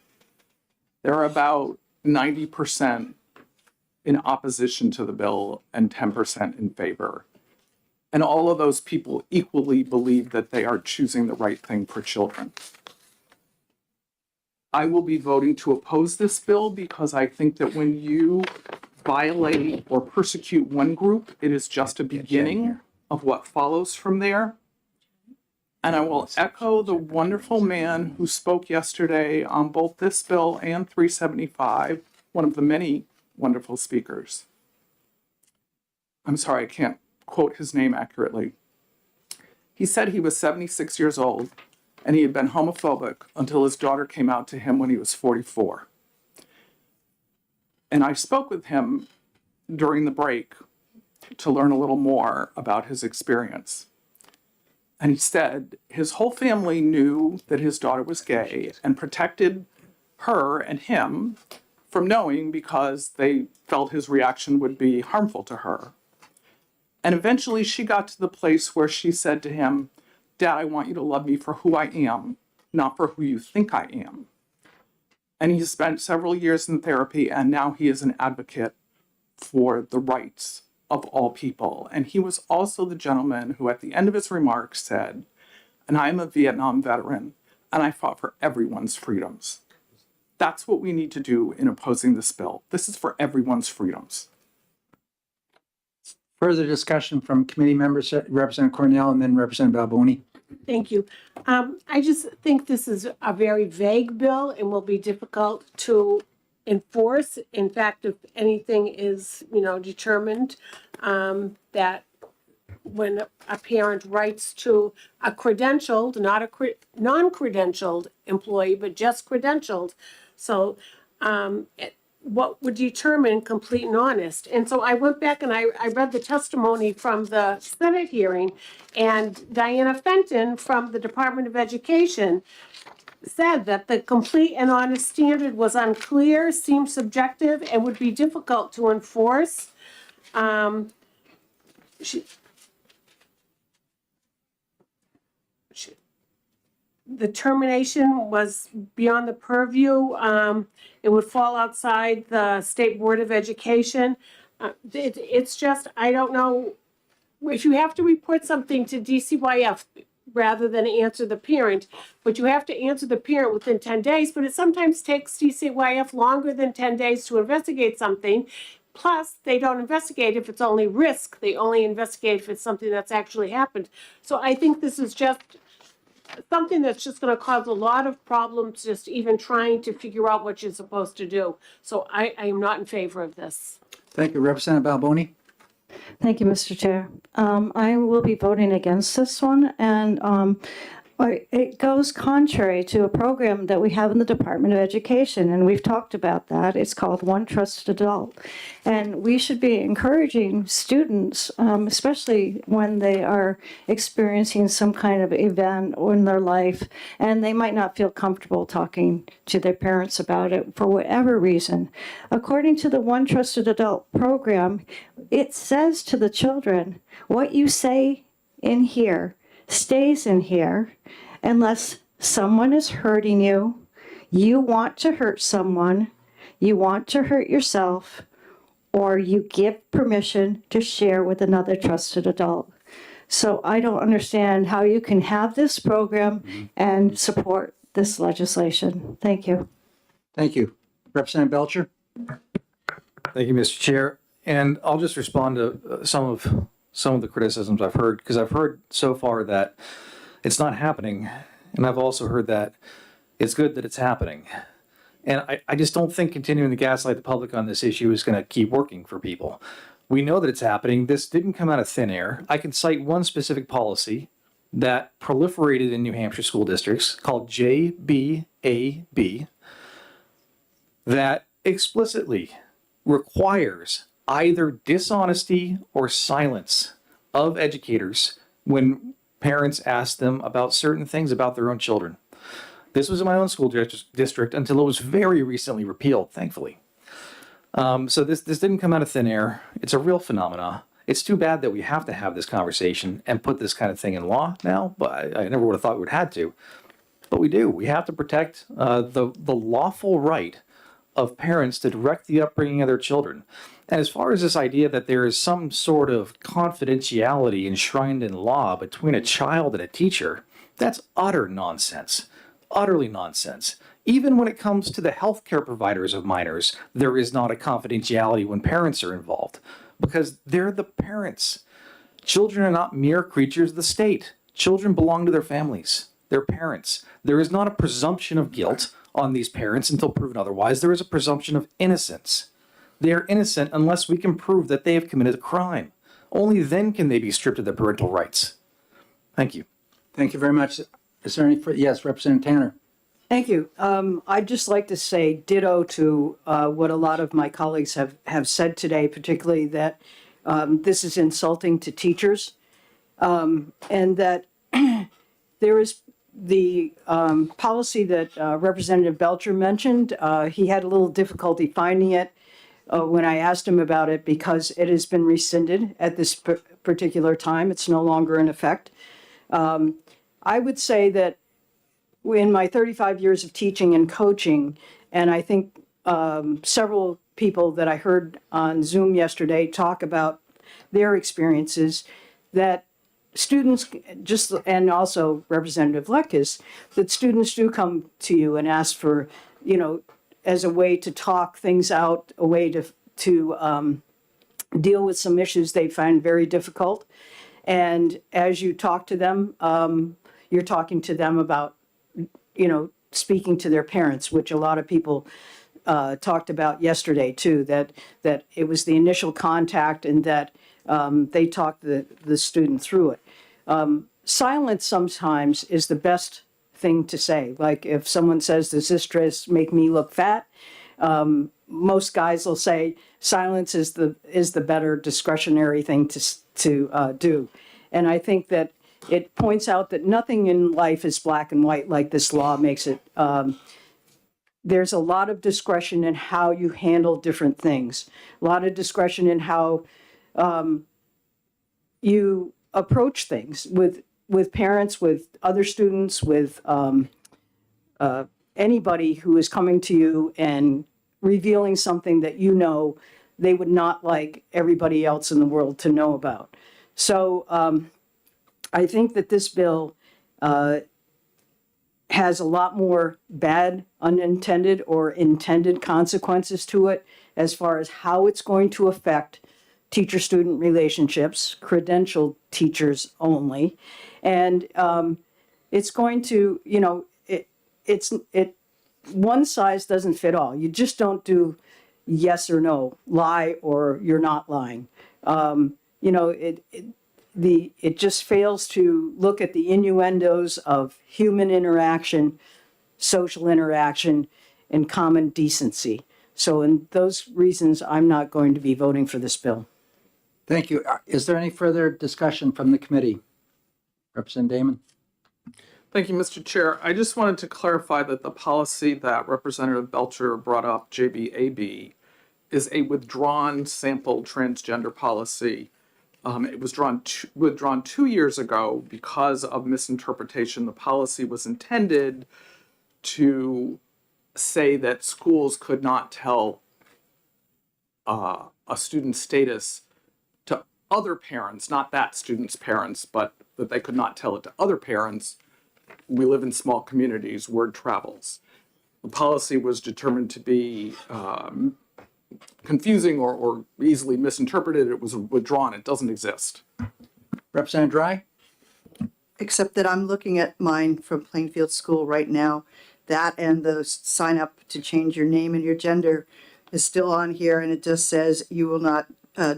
There are about 90% in opposition to the bill and 10% in favor. And all of those people equally believe that they are choosing the right thing for children. I will be voting to oppose this bill because I think that when you violate or persecute one group, it is just a beginning of what follows from there. And I will echo the wonderful man who spoke yesterday on both this bill and 375, one of the many wonderful speakers. I'm sorry, I can't quote his name accurately. He said he was 76 years old and he had been homophobic until his daughter came out to him when he was 44. And I spoke with him during the break to learn a little more about his experience. And he said his whole family knew that his daughter was gay and protected her and him from knowing because they felt his reaction would be harmful to her. And eventually she got to the place where she said to him, "Dad, I want you to love me for who I am, not for who you think I am." And he spent several years in therapy, and now he is an advocate for the rights of all people. And he was also the gentleman who at the end of his remarks said, "And I am a Vietnam veteran, and I fought for everyone's freedoms." That's what we need to do in opposing this bill. This is for everyone's freedoms. Further discussion from committee members, Representative Cornell and then Representative Balboni. Thank you. I just think this is a very vague bill and will be difficult to enforce. In fact, if anything is, determined, that when a parent writes to a credentialed, not a non-credentialed employee, but just credentialed, so what would determine complete and honest? And so I went back and I read the testimony from the Senate hearing, and Diana Fenton from the Department of Education said that the complete and honest standard was unclear, seemed subjective, and would be difficult to enforce. The termination was beyond the purview. It would fall outside the State Board of Education. It's just, I don't know, if you have to report something to DCYF rather than answer the parent, but you have to answer the parent within 10 days, but it sometimes takes DCYF longer than 10 days to investigate something. Plus, they don't investigate if it's only risk. They only investigate if it's something that's actually happened. So I think this is just something that's just going to cause a lot of problems, just even trying to figure out what you're supposed to do. So I am not in favor of this. Thank you, Representative Balboni. Thank you, Mr. Chair. I will be voting against this one, and it goes contrary to a program that we have in the Department of Education, and we've talked about that. It's called One Trusted Adult, and we should be encouraging students, especially when they are experiencing some kind of event in their life, and they might not feel comfortable talking to their parents about it for whatever reason. According to the One Trusted Adult program, it says to the children, what you say in here stays in here unless someone is hurting you, you want to hurt someone, you want to hurt yourself, or you give permission to share with another trusted adult. So I don't understand how you can have this program and support this legislation. Thank you. Thank you. Representative Belcher? Thank you, Mr. Chair. And I'll just respond to some of the criticisms I've heard, because I've heard so far that it's not happening. And I've also heard that it's good that it's happening. And I just don't think continuing to gaslight the public on this issue is going to keep working for people. We know that it's happening. This didn't come out of thin air. I can cite one specific policy that proliferated in New Hampshire school districts called JBAB that explicitly requires either dishonesty or silence of educators when parents ask them about certain things about their own children. This was in my own school district until it was very recently repealed, thankfully. So this didn't come out of thin air. It's a real phenomena. It's too bad that we have to have this conversation and put this kind of thing in law now, but I never would have thought we would have had to. But we do. We have to protect the lawful right of parents to direct the upbringing of their children. And as far as this idea that there is some sort of confidentiality enshrined in law between a child and a teacher, that's utter nonsense. Utterly nonsense. Even when it comes to the healthcare providers of minors, there is not a confidentiality when parents are involved, because they're the parents. Children are not mere creatures of the state. Children belong to their families, their parents. There is not a presumption of guilt on these parents until proven otherwise. There is a presumption of innocence. They are innocent unless we can prove that they have committed a crime. Only then can they be stripped of their parental rights. Thank you. Thank you very much. Is there any, yes, Representative Tanner? Thank you. I'd just like to say ditto to what a lot of my colleagues have said today, particularly that this is insulting to teachers, and that there is the policy that Representative Belcher mentioned. He had a little difficulty finding it when I asked him about it because it has been rescinded at this particular time. It's no longer in effect. I would say that in my 35 years of teaching and coaching, and I think several people that I heard on Zoom yesterday talk about their experiences, that students just, and also Representative Lekis, that students do come to you and ask for, as a way to talk things out, a way to deal with some issues they find very difficult. And as you talk to them, you're talking to them about, speaking to their parents, which a lot of people talked about yesterday too, that it was the initial contact and that they talked the student through it. Silence sometimes is the best thing to say. Like if someone says, does this dress make me look fat? Most guys will say silence is the better discretionary thing to do. And I think that it points out that nothing in life is black and white like this law makes it. There's a lot of discretion in how you handle different things, a lot of discretion in how you approach things with parents, with other students, with anybody who is coming to you and revealing something that they would not like everybody else in the world to know about. So I think that this bill has a lot more bad unintended or intended consequences to it as far as how it's going to affect teacher-student relationships, credentialed teachers only. And it's going to, one size doesn't fit all. You just don't do yes or no, lie or you're not lying. It just fails to look at the innuendos of human interaction, social interaction, and common decency. So in those reasons, I'm not going to be voting for this bill. Thank you. Is there any further discussion from the committee? Representative Damon? Thank you, Mr. Chair. I just wanted to clarify that the policy that Representative Belcher brought up, JBAB, is a withdrawn sample transgender policy. It was withdrawn 2 years ago because of misinterpretation. The policy was intended to say that schools could not tell a student's status to other parents, not that student's parents, but that they could not tell it to other parents. We live in small communities, word travels. The policy was determined to be confusing or easily misinterpreted. It was withdrawn. It doesn't exist. Representative Dry? Except that I'm looking at mine from Plainfield School right now. That and the sign up to change your name and your gender is still on here, and it just says you will not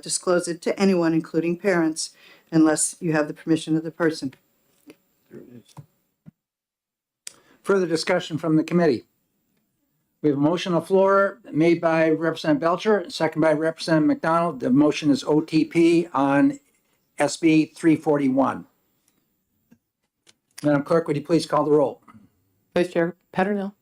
disclose it to anyone, including parents, unless you have the permission of the person. Further discussion from the committee? We have a motion on the floor made by Representative Belcher, second by Representative McDonald. The motion is OTP on SB 341. Madam Clerk, would you please call the roll? Vice Chair Peternil,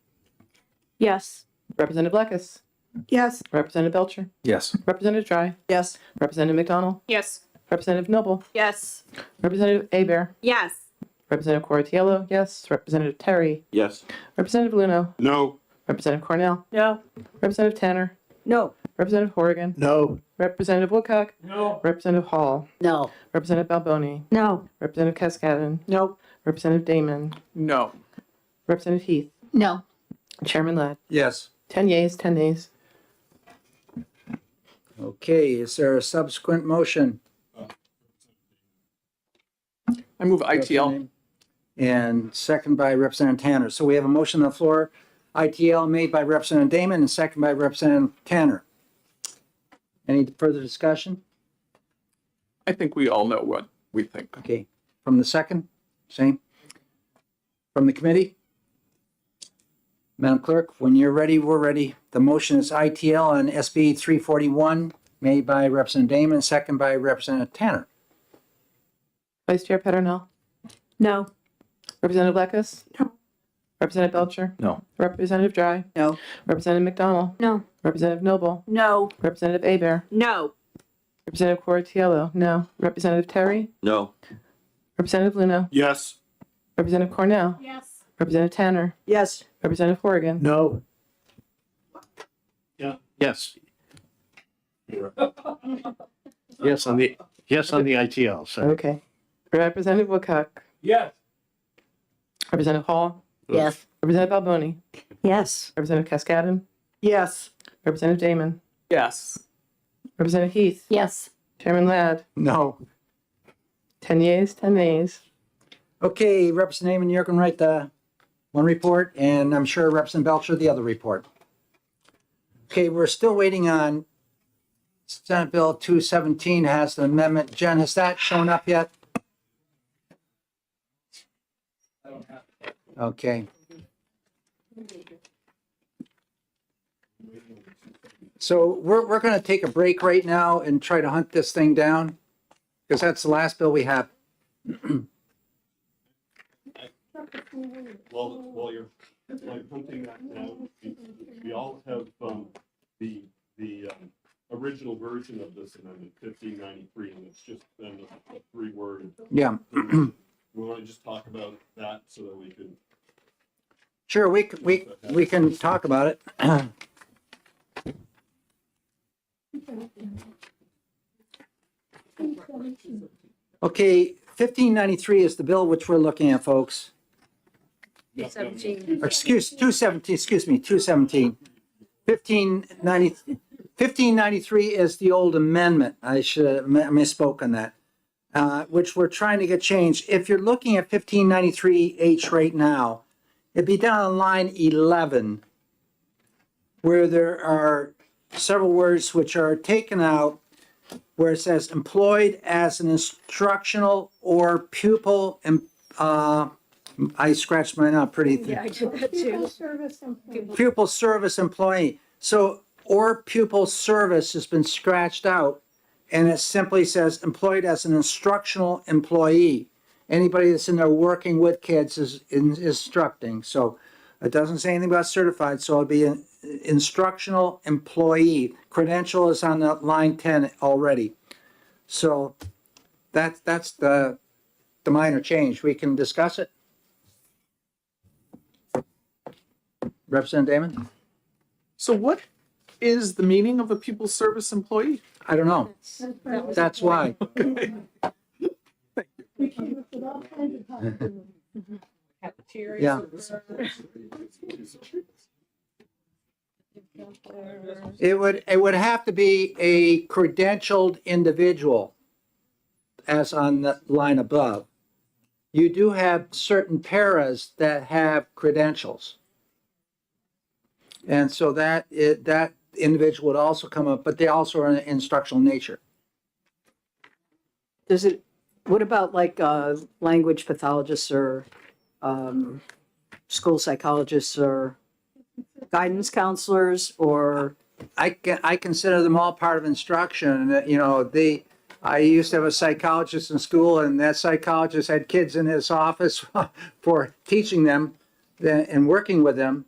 Yes. Representative Lekis, Yes. Representative Belcher, Yes. Representative Dry, Yes. Representative McDonald, Yes. Representative Noble, Yes. Representative Aber, Yes. Representative Coratiello, yes. Representative Terry, Yes. Representative Luno, No. Representative Cornell, No. Representative Tanner, No. Representative Horrigan, No. Representative Woodcock, No. Representative Hall, No. Representative Balboni, No. Representative Cascadden, No. Representative Damon, No. Representative Heath, No. Chairman Ladd. Yes. 10 yeas, 10 nays. Okay, is there a subsequent motion? I move ITL. And second by Representative Tanner. So we have a motion on the floor, ITL made by Representative Damon and second by Representative Tanner. Any further discussion? I think we all know what we think. Okay, from the second, same. From the committee? Madam Clerk, when you're ready, we're ready. The motion is ITL on SB 341, made by Representative Damon, second by Representative Tanner. Vice Chair Peternell, No. Representative Blackus? No. Representative Belcher? No. Representative Dry? No. Representative McDonald? No. Representative Noble? No. Representative Aber? No. Representative Cortiello? No. Representative Terry? No. Representative Luna? Yes. Representative Cornell? Yes. Representative Tanner? Yes. Representative Horrigan? No. Yeah. Yes. Yes on the ITL, so. Okay. Representative Woodcock? Yes. Representative Hall? Yes. Representative Alboni? Yes. Representative Cascadden? Yes. Representative Damon? Yes. Representative Heath? Yes. Chairman Ladd? No. 10 yeas, 10 nays. Okay, Representative Damon, you're going to write the one report, and I'm sure Representative Belcher the other report. Okay, we're still waiting on Senate Bill 217 has the amendment. Jen, has that shown up yet? Okay. So we're going to take a break right now and try to hunt this thing down, because that's the last bill we have. While you're hunting that down, we all have the original version of this amendment, 1593, and it's just been a 3-word. Yeah. We want to just talk about that so that we can. Sure, we can talk about it. Okay, 1593 is the bill which we're looking at, folks. 217, excuse me, 217. 1593 is the old amendment. I should have misspoke on that, which we're trying to get changed. If you're looking at 1593H right now, it'd be down on line 11, where there are several words which are taken out, where it says employed as an instructional or pupil, I scratched mine out pretty. Yeah, I did that too. Pupil service employee. So, or pupil service has been scratched out, and it simply says employed as an instructional employee. Anybody that's in there working with kids is instructing. So it doesn't say anything about certified, so it'll be an instructional employee. Credential is on the line 10 already. So that's the minor change. We can discuss it. Representative Damon? So what is the meaning of a pupil service employee? I don't know. That's why. Yeah. It would have to be a credentialed individual, as on the line above. You do have certain paras that have credentials. And so that individual would also come up, but they also are in instructional nature. Does it, what about like language pathologists or school psychologists or guidance counselors or? I consider them all part of instruction. You know, I used to have a psychologist in school, and that psychologist had kids in his office for teaching them and working with them.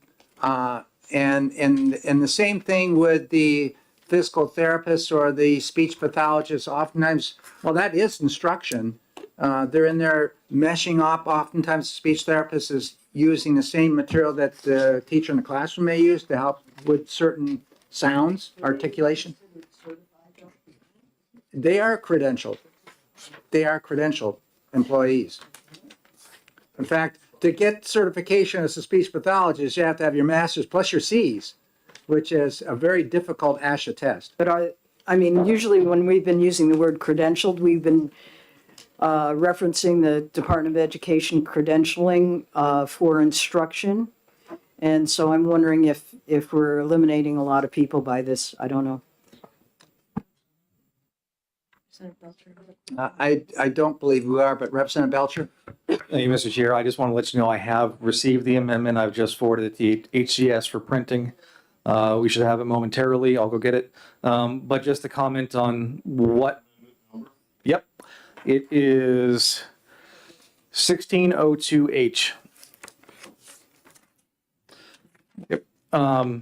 And the same thing with the physical therapists or the speech pathologists. Oftentimes, well, that is instruction. They're in there meshing up. Oftentimes, the speech therapist is using the same material that the teacher in the classroom may use to help with certain sounds, articulation. They are credentialed. They are credentialed employees. In fact, to get certification as a speech pathologist, you have to have your master's plus your C's, which is a very difficult ASHA test. But I mean, usually when we've been using the word credentialed, we've been referencing the Department of Education credentialing for instruction. And so I'm wondering if we're eliminating a lot of people by this. I don't know. I don't believe we are, but Representative Belcher? Thank you, Mr. Chair. I just want to let you know I have received the amendment. I've just forwarded it to HCS for printing. We should have it momentarily. I'll go get it. But just to comment on what, yep, it is 1602H. Yep.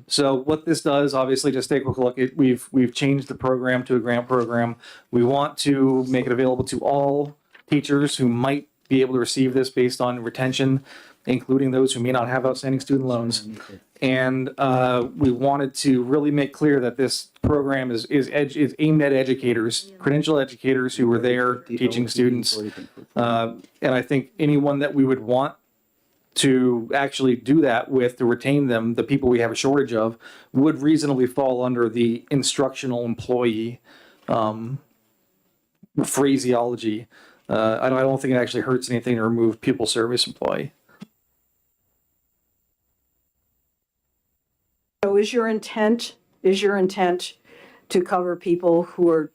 So what this does, obviously, just take a quick look. We've changed the program to a grant program. We want to make it available to all teachers who might be able to receive this based on retention, including those who may not have outstanding student loans. And we wanted to really make clear that this program is aimed at educators, credential educators who were there teaching students. And I think anyone that we would want to actually do that with, to retain them, the people we have a shortage of, would reasonably fall under the instructional employee phraseology. I don't think it actually hurts anything to remove pupil service employee. So is your intent to cover people who are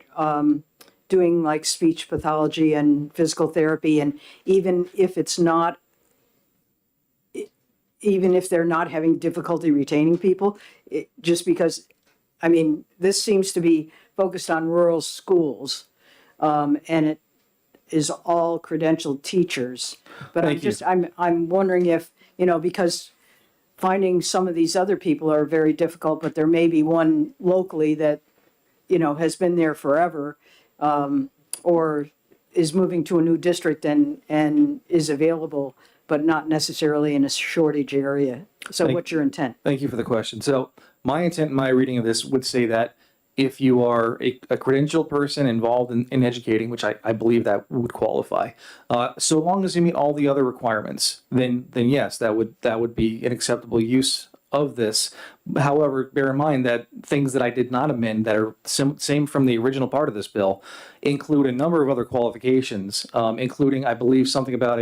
doing like speech pathology and physical therapy, and even if they're not having difficulty retaining people, just because, I mean, this seems to be focused on rural schools, and it is all credentialed teachers. But I'm wondering if, because finding some of these other people are very difficult, but there may be one locally that, has been there forever, or is moving to a new district and is available, but not necessarily in a shortage area. So what's your intent? Thank you for the question. So my intent, my reading of this would say that if you are a credentialed person involved in educating, which I believe that would qualify, so long as you meet all the other requirements, then yes, that would be an acceptable use of this. However, bear in mind that things that I did not amend that are same from the original part of this bill include a number of other qualifications, including, I believe, something about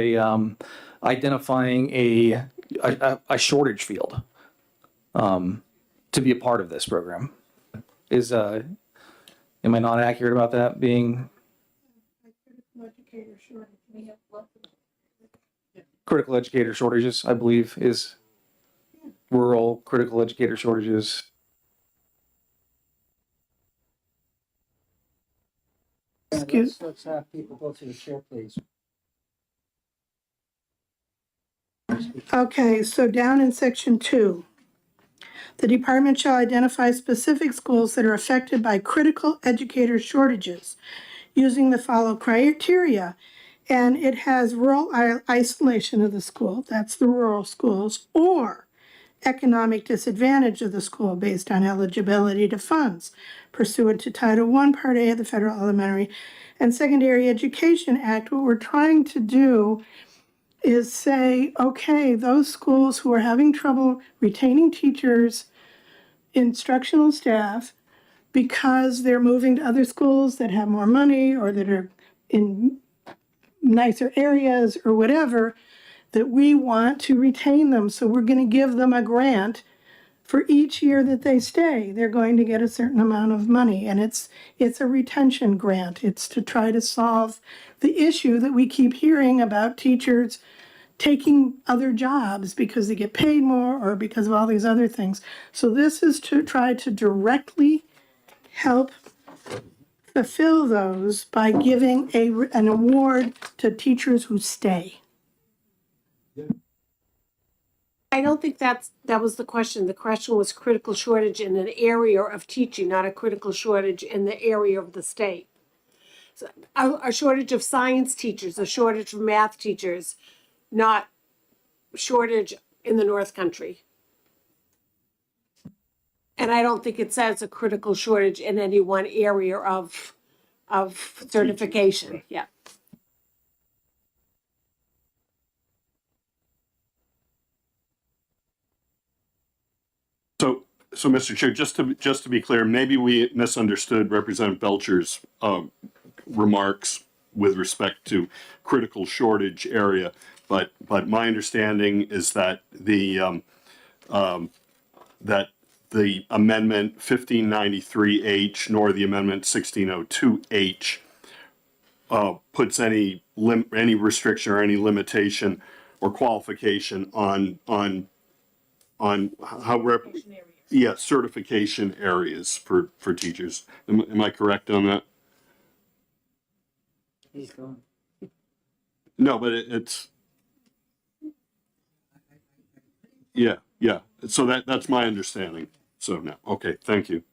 identifying a shortage field to be a part of this program. Am I not accurate about that being critical educator shortages? I believe is rural critical educator shortages. Let's have people go to the chair, please. Okay, so down in section 2. The department shall identify specific schools that are affected by critical educator shortages using the following criteria. And it has rural isolation of the school, that's the rural schools, or economic disadvantage of the school based on eligibility to funds pursuant to Title I, Part A of the Federal Elementary and Secondary Education Act. What we're trying to do is say, okay, those schools who are having trouble retaining teachers, instructional staff, because they're moving to other schools that have more money or that are in nicer areas or whatever, that we want to retain them. So we're going to give them a grant for each year that they stay. They're going to get a certain amount of money, and it's a retention grant. It's to try to solve the issue that we keep hearing about teachers taking other jobs because they get paid more or because of all these other things. So this is to try to directly help fulfill those by giving an award to teachers who stay. I don't think that was the question. The question was critical shortage in an area of teaching, not a critical shortage in the area of the state. So a shortage of science teachers, a shortage of math teachers, not shortage in the North Country. And I don't think it says a critical shortage in any one area of certification. Yeah. So, Mr. Chair, just to be clear, maybe we misunderstood Representative Belcher's remarks with respect to critical shortage area. But my understanding is that that the amendment 1593H nor the amendment 1602H puts any restriction or any limitation or qualification on how certification areas for teachers. Am I correct on that? He's going. No, but it's yeah. So that's my understanding. So now, okay, thank you.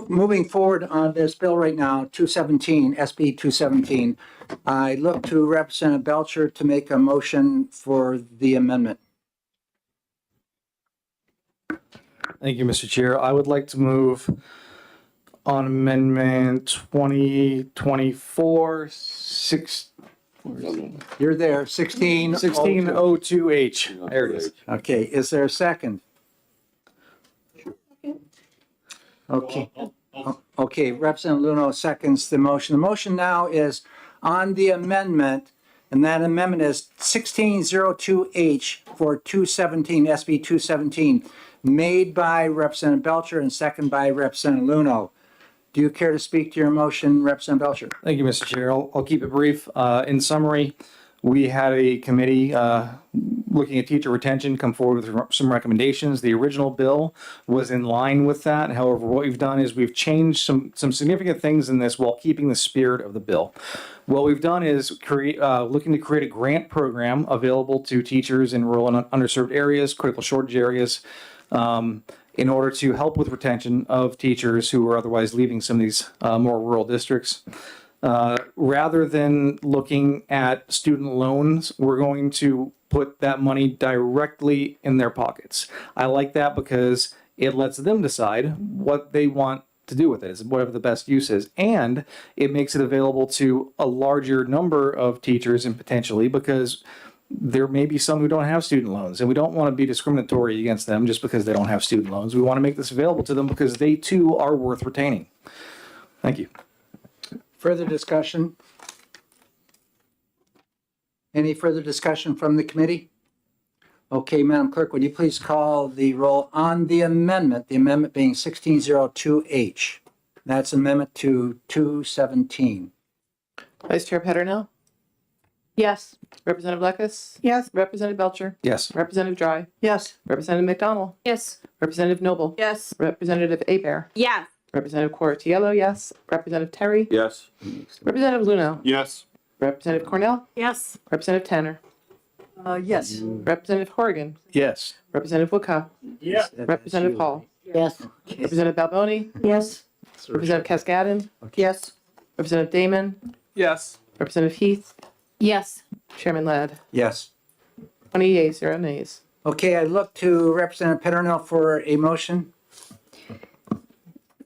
moving forward on this bill right now, 217, SB 217, I look to Representative Belcher to make a motion for the amendment. Thank you, Mr. Chair. I would like to move on amendment 2024 You're there, 16. 1602H. There it is. Okay, is there a second? Okay. Okay, Representative Luno seconds the motion. The motion now is on the amendment, and that amendment is 1602H for 217, SB 217, made by Representative Belcher and second by Representative Luno. Do you care to speak to your motion, Representative Belcher? Thank you, Mr. Chair. I'll keep it brief. In summary, we had a committee looking at teacher retention come forward with some recommendations. The original bill was in line with that. However, what we've done is we've changed some significant things in this while keeping the spirit of the bill. What we've done is looking to create a grant program available to teachers in rural and underserved areas, critical shortage areas, in order to help with retention of teachers who are otherwise leaving some of these more rural districts. Rather than looking at student loans, we're going to put that money directly in their pockets. I like that because it lets them decide what they want to do with it, whatever the best use is. And it makes it available to a larger number of teachers and potentially because there may be some who don't have student loans, and we don't want to be discriminatory against them just because they don't have student loans. We want to make this available to them because they too are worth retaining. Thank you. Further discussion? Any further discussion from the committee? Okay, Madam Clerk, would you please call the roll on the amendment being 1602H. That's amendment to 217. Vice Chair Peternell, Yes. Representative Lekis, Yes. Representative Belcher, Yes. Representative Dry, Yes. Representative McDonald, Yes. Representative Noble, Yes. Representative Abear, Yes. Representative Cortiello, yes. Representative Terry, Yes. Representative Luno, Yes. Representative Cornell, Yes. Representative Tanner, Yes. Representative Horrigan, Yes. Representative Woodcock, Representative Hall, Yes. Representative Balboni, Yes. Representative Cascadden, Yes. Representative Damon, Yes. Representative Heath, Yes. Chairman Ladd. Yes. 20 yeas, 0 nays. Okay, I look to Representative Peternell for a motion.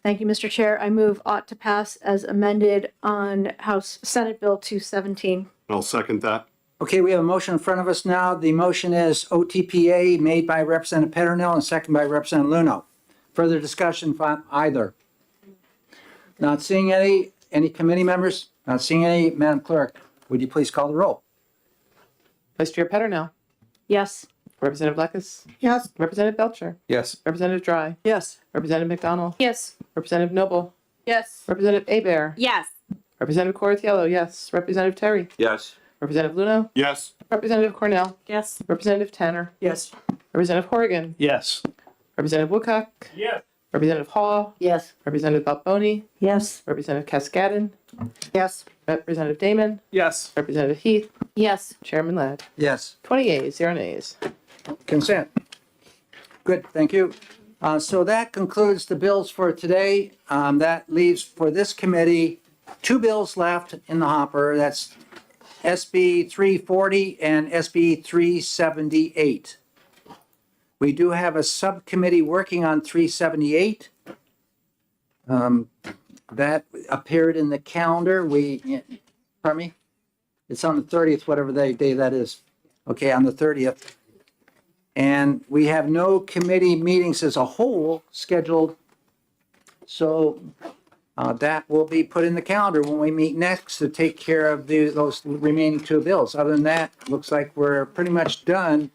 Thank you, Mr. Chair. I move ought to pass as amended on Senate Bill 217. I'll second that. Okay, we have a motion in front of us now. The motion is OTPA made by Representative Peternell and second by Representative Luno. Further discussion from either? Not seeing any committee members? Not seeing any. Madam Clerk, would you please call the roll? Vice Chair Peternell, Yes. Representative Lekis, Yes. Representative Belcher, Yes. Representative Dry, Yes. Representative McDonald, Yes. Representative Noble, Yes. Representative Abear, Yes. Representative Cortiello, yes. Representative Terry, Yes. Representative Luno, Yes. Representative Cornell, Yes. Representative Tanner, Yes. Representative Horrigan, Yes. Representative Woodcock, Yes. Representative Hall, Yes. Representative Balboni, Yes. Representative Cascadden, Yes. Representative Damon, Yes. Representative Heath, Yes. Chairman Ladd. Yes. 20 yeas, 0 nays. Consent. Good, thank you. So that concludes the bills for today. That leaves for this committee 2 bills left in the hopper. That's SB 340 and SB 378. We do have a subcommittee working on 378. That appeared in the calendar. Pardon me? It's on the 30th, whatever day that is. Okay, on the 30th. And we have no committee meetings as a whole scheduled. So that will be put in the calendar when we meet next to take care of those remaining 2 bills. Other than that, looks like we're pretty much done.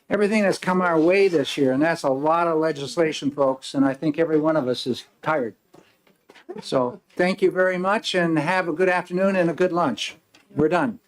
Everything that's come our way this year, and that's a lot of legislation, folks, and I think every one of us is tired. So thank you very much and have a good afternoon and a good lunch. We're done.